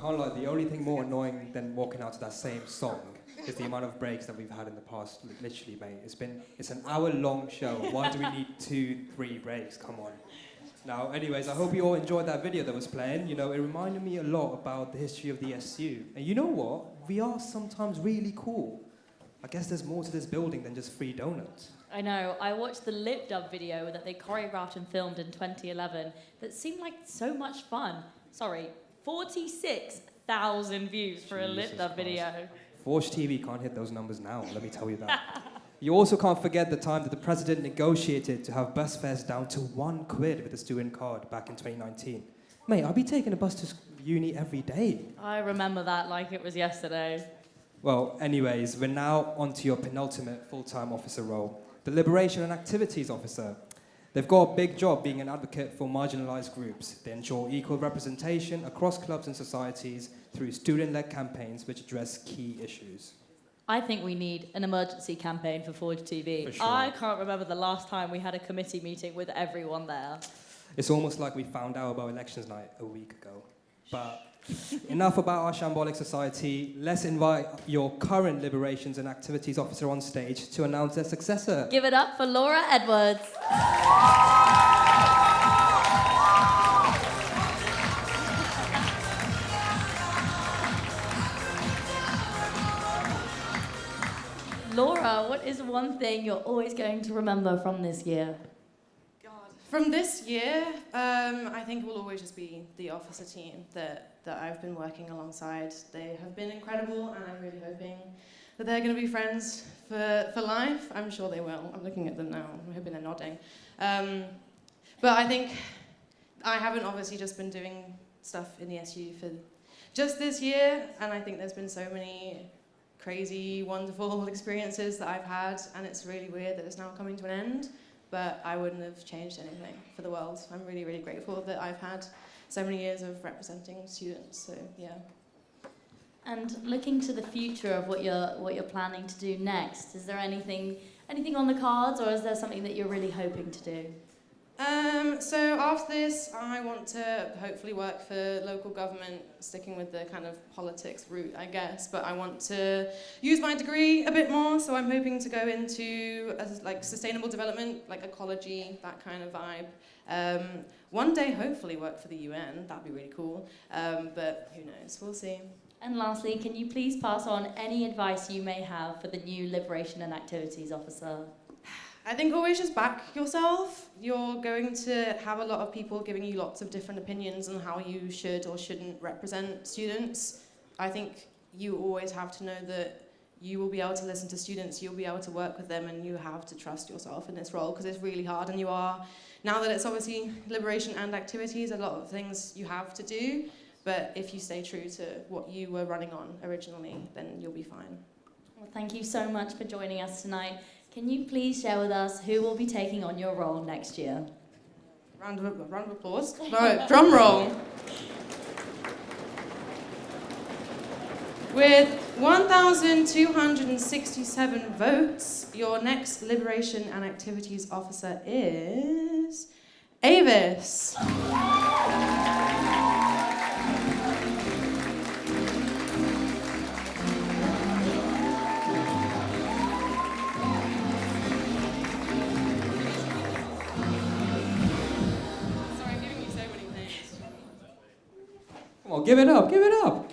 can't lie, the only thing more annoying than walking out to that same song is the amount of breaks that we've had in the past, literally, mate. It's an hour-long show. Why do we need 2-3 breaks? Come on. Now, anyways, I hope you all enjoyed that video that was playing. You know, it reminded me a lot about the history of the SU. And you know what? We are sometimes really cool. I guess there's more to this building than just free donuts. I know. I watched the lip dub video that they choreographed and filmed in 2011 that seemed like so much fun. Sorry, 46,000 views for a lip dub video. Forge TV can't hit those numbers now, let me tell you that. You also can't forget the time that the president negotiated to have bus fares down to £1 with the student card back in 2019. Mate, I'll be taking a bus to uni every day. I remember that like it was yesterday. Well, anyways, we're now onto your penultimate full-time officer role, the Liberation and Activities Officer. They've got a big job being an advocate for marginalised groups. They ensure equal representation across clubs and societies through student-led campaigns which address key issues. I think we need an emergency campaign for Forge TV. For sure. I can't remember the last time we had a committee meeting with everyone there. It's almost like we found out about elections night a week ago. But enough about our shambolic society. Let's invite your current Liberations and Activities Officer on stage to announce their successor. Give it up for Laura Edwards. Laura, what is one thing you're always going to remember from this year? From this year, I think it will always just be the officer team that I've been working alongside. They have been incredible, and I'm really hoping that they're going to be friends for life. I'm sure they will. I'm looking at them now. I'm hoping they're nodding. But I think I haven't obviously just been doing stuff in the SU for just this year, and I think there's been so many crazy, wonderful experiences that I've had, and it's really weird that it's now coming to an end. But I wouldn't have changed anything for the world. I'm really, really grateful that I've had so many years of representing students. So yeah. And looking to the future of what you're planning to do next, is there anything on the cards, or is there something that you're really hoping to do? So after this, I want to hopefully work for local government, sticking with the kind of politics route, I guess. But I want to use my degree a bit more, so I'm hoping to go into like sustainable development, like ecology, that kind of vibe. One day, hopefully, work for the UN. That'd be really cool. But who knows? We'll see. And lastly, can you please pass on any advice you may have for the new Liberation and Activities Officer? I think always just back yourself. You're going to have a lot of people giving you lots of different opinions on how you should or shouldn't represent students. I think you always have to know that you will be able to listen to students, you'll be able to work with them, and you have to trust yourself in this role, because it's really hard, and you are, now that it's obviously liberation and activities, a lot of things you have to do, but if you stay true to what you were running on originally, then you'll be fine. Well, thank you so much for joining us tonight. Can you please share with us who will be taking on your role next year? Round of applause. No, drum roll. With 1,267 votes, your next Liberation and Activities Officer is Avis. Come on, give it up, give it up.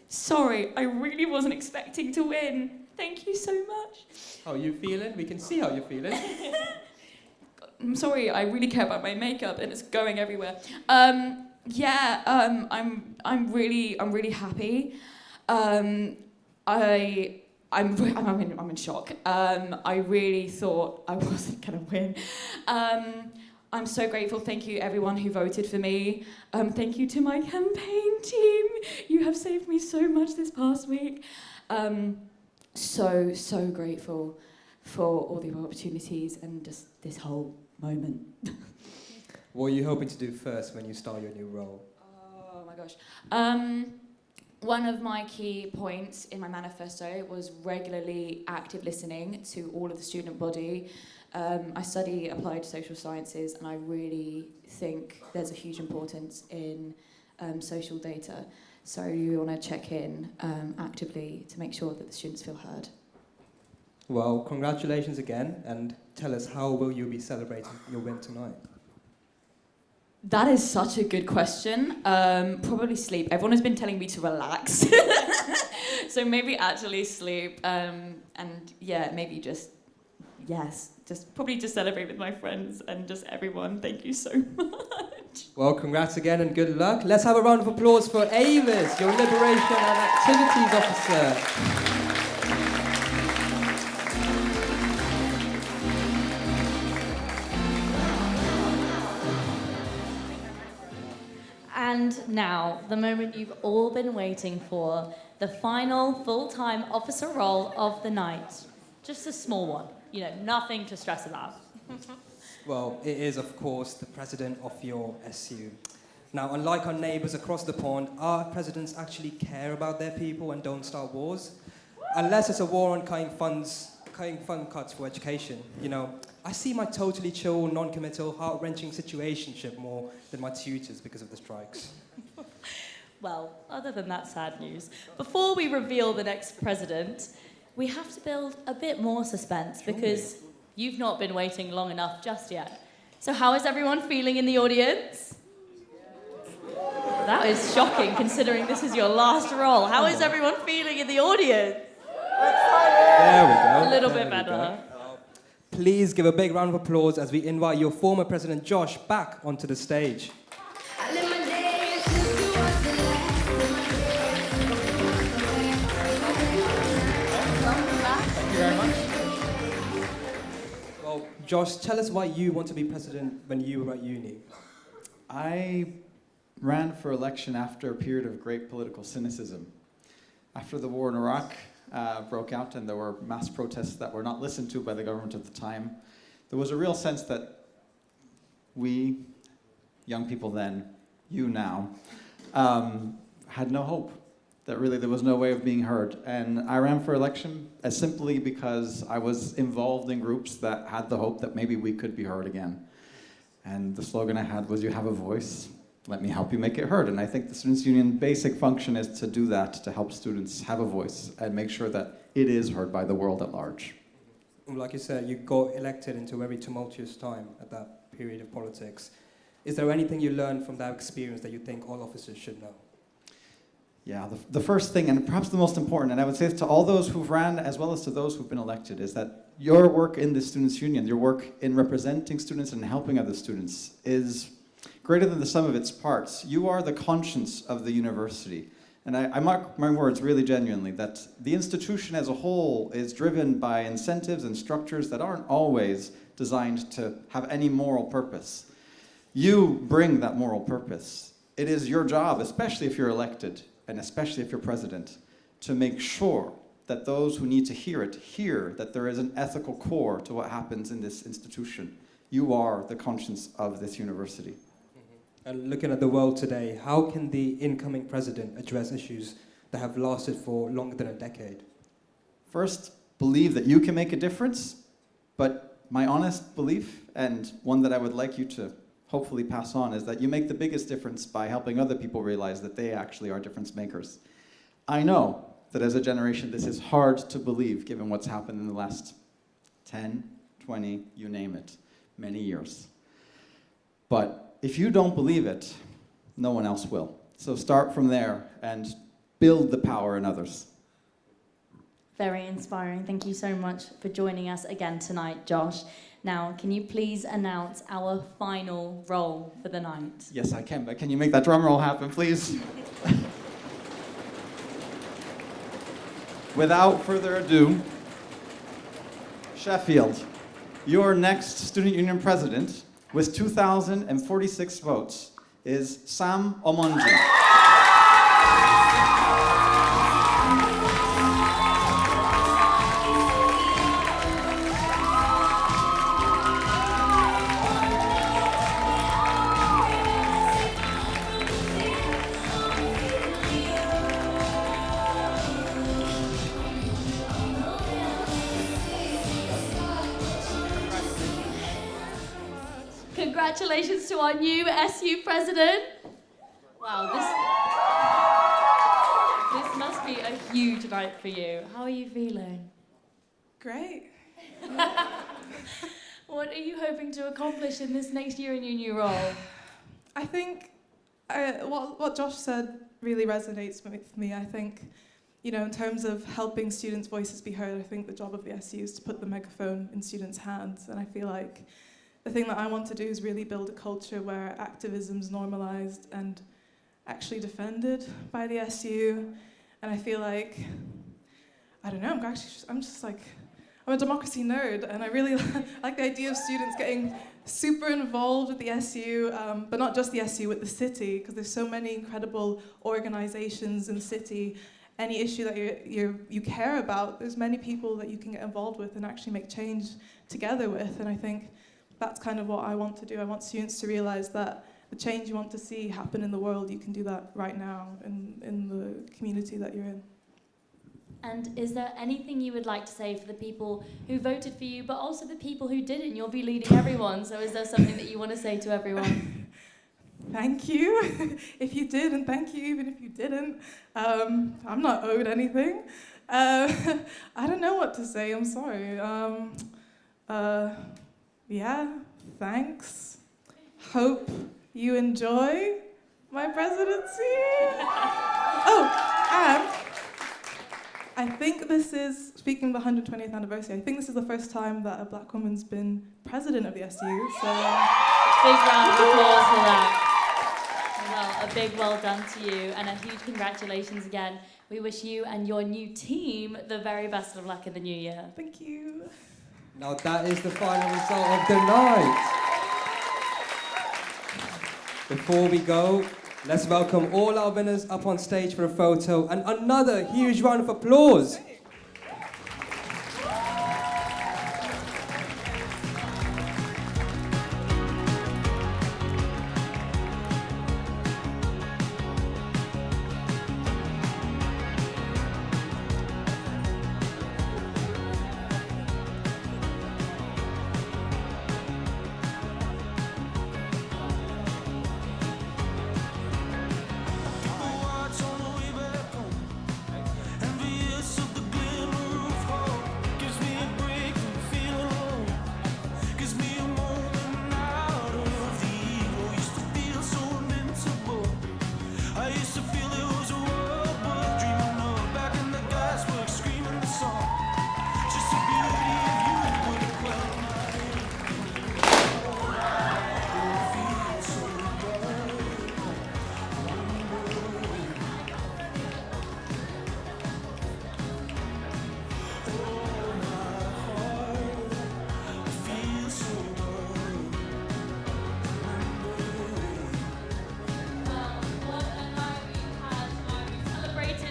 Sorry, I really wasn't expecting to win. Thank you so much. How are you feeling? We can see how you're feeling. I'm sorry, I really care about my makeup and it's going everywhere. I'm really happy. I'm in shock. I really thought I wasn't gonna win. I'm so grateful. Thank you everyone who voted for me. Thank you to my campaign team. You have saved me so much this past week. So grateful for all the opportunities and just this whole moment. What are you hoping to do first when you start your new role? Oh my gosh. One of my key points in my manifesto was regularly active listening to all of the student body. I study applied social sciences, and I really think there's a huge importance in social data. So you want to check in actively to make sure that the students feel heard. Well, congratulations again, and tell us, how will you be celebrating your win tonight? That is such a good question. Probably sleep. Everyone has been telling me to relax. So maybe actually sleep. And yeah, maybe just probably just celebrate with my friends and just everyone. Thank you so much. Well, congrats again and good luck. Let's have a round of applause for Avis, your Liberation and Activities Officer. And now, the moment you've all been waiting for, the final full-time officer role of the night. Just a small one, nothing to stress about. Well, it is, of course, the president of your SU. Now, unlike our neighbours across the pond, our presidents actually care about their people and don't start wars. Unless it's a war on cutting fund cuts for education. I see my totally chill, non-committal, heart-wrenching situationship more than my tutors because of the strikes. Well, other than that sad news, before we reveal the next president, we have to build a bit more suspense because you've not been waiting long enough just yet. So how is everyone feeling in the audience? That is shocking considering this is your last role. How is everyone feeling in the audience? There we go. A little bit better. Please give a big round of applause as we invite your former president, Josh, back onto the stage. Thank you very much. Well, Josh, tell us why you want to be president when you were at uni. I ran for election after a period of great political cynicism. After the war in Iraq broke out and there were mass protests that were not listened to by the government at the time, there was a real sense that we, young people then, you now, had no hope. That really there was no way of being heard. And I ran for election as simply because I was involved in groups that had the hope that maybe we could be heard again. And the slogan I had was, "You have a voice, let me help you make it heard." And I think the Students' Union basic function is to do that, to help students have a voice and make sure that it is heard by the world at large. Like you said, you got elected into a very tumultuous time at that period of politics. Is there anything you learned from that experience that you think all officers should know? Yeah, the first thing, and perhaps the most important, and I would say to all those who've ran as well as to those who've been elected, is that your work in the Students' Union, your work in representing students and helping other students is greater than the sum of its parts. You are the conscience of the university. And I mark my words really genuinely, that the institution as a whole is driven by incentives and structures that aren't always designed to have any moral purpose. You bring that moral purpose. It is your job, especially if you're elected, and especially if you're president, to make sure that those who need to hear it hear that there is an ethical core to what happens in this institution. You are the conscience of this university. And looking at the world today, how can the incoming president address issues that have lasted for longer than a decade? First, believe that you can make a difference, but my honest belief, and one that I would like you to hopefully pass on, is that you make the biggest difference by helping other people realize that they actually are difference makers. I know that as a generation this is hard to believe given what's happened in the last 10, 20, you name it, many years. But if you don't believe it, no one else will. So start from there and build the power in others. Very inspiring. Thank you so much for joining us again tonight, Josh. Now, can you please announce our final role for the night? Yes, I can, but can you make that drum roll happen, please? Without further ado, Sheffield, your next Student Union President, with 2,046 votes, is Sam Omonji. congratulations to our new SU president. Wow, this must be a huge night for you. How are you feeling? Great. What are you hoping to accomplish in this next year in your new role? I think what Josh said really resonates with me. I think, you know, in terms of helping students' voices be heard, I think the job of the SU is to put the megaphone in students' hands. And I feel like the thing that I want to do is really build a culture where activism's normalized and actually defended by the SU. And I feel like, I don't know, I'm a democracy nerd, and I really like the idea of students getting super involved with the SU, but not just the SU, with the city, because there's so many incredible organizations in the city. Any issue that you care about, there's many people that you can get involved with and actually make change together with. And I think that's kind of what I want to do. I want students to realize that the change you want to see happen in the world, you can do that right now in the community that you're in. And is there anything you would like to say for the people who voted for you, but also the people who didn't? You'll be leading everyone, so is there something that you want to say to everyone? Thank you, if you did, and thank you even if you didn't. I'm not owed anything. I don't know what to say, I'm sorry. Yeah, thanks. Hope you enjoy my presidency. Oh, and I think this is, speaking of the 120th anniversary, I think this is the first time that a black woman's been president of the SU, so... Big round of applause for that. Well, a big well done to you, and a huge congratulations again. We wish you and your new team the very best of luck in the new year. Thank you. Now that is the final result of the night. Before we go, let's welcome all our winners up on stage for a photo and another huge round of applause.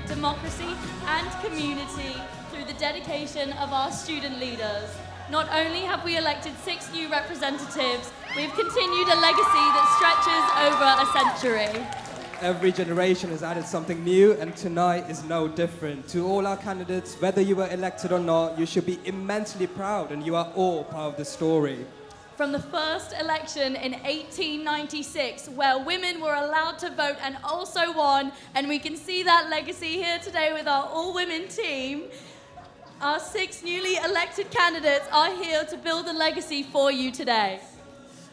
Democracy and community through the dedication of our student leaders. Not only have we elected 6 new representatives, we've continued a legacy that stretches over a century. Every generation has added something new, and tonight is no different. To all our candidates, whether you were elected or not, you should be immensely proud, and you are all part of the story. From the first election in 1896, where women were allowed to vote and also won, and we can see that legacy here today with our all-women team, our 6 newly elected candidates are here to build a legacy for you today.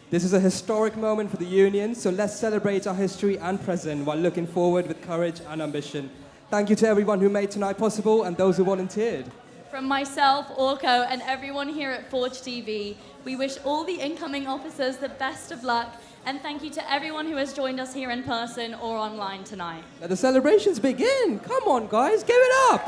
This is a historic moment for the union, so let's celebrate our history and present while looking forward with courage and ambition. Thank you to everyone who made tonight possible and those who volunteered. From myself, Orko, and everyone here at Forge TV, we wish all the incoming officers the best of luck, and thank you to everyone who has joined us here in person or online tonight. Let the celebrations begin. Come on, guys, give it up.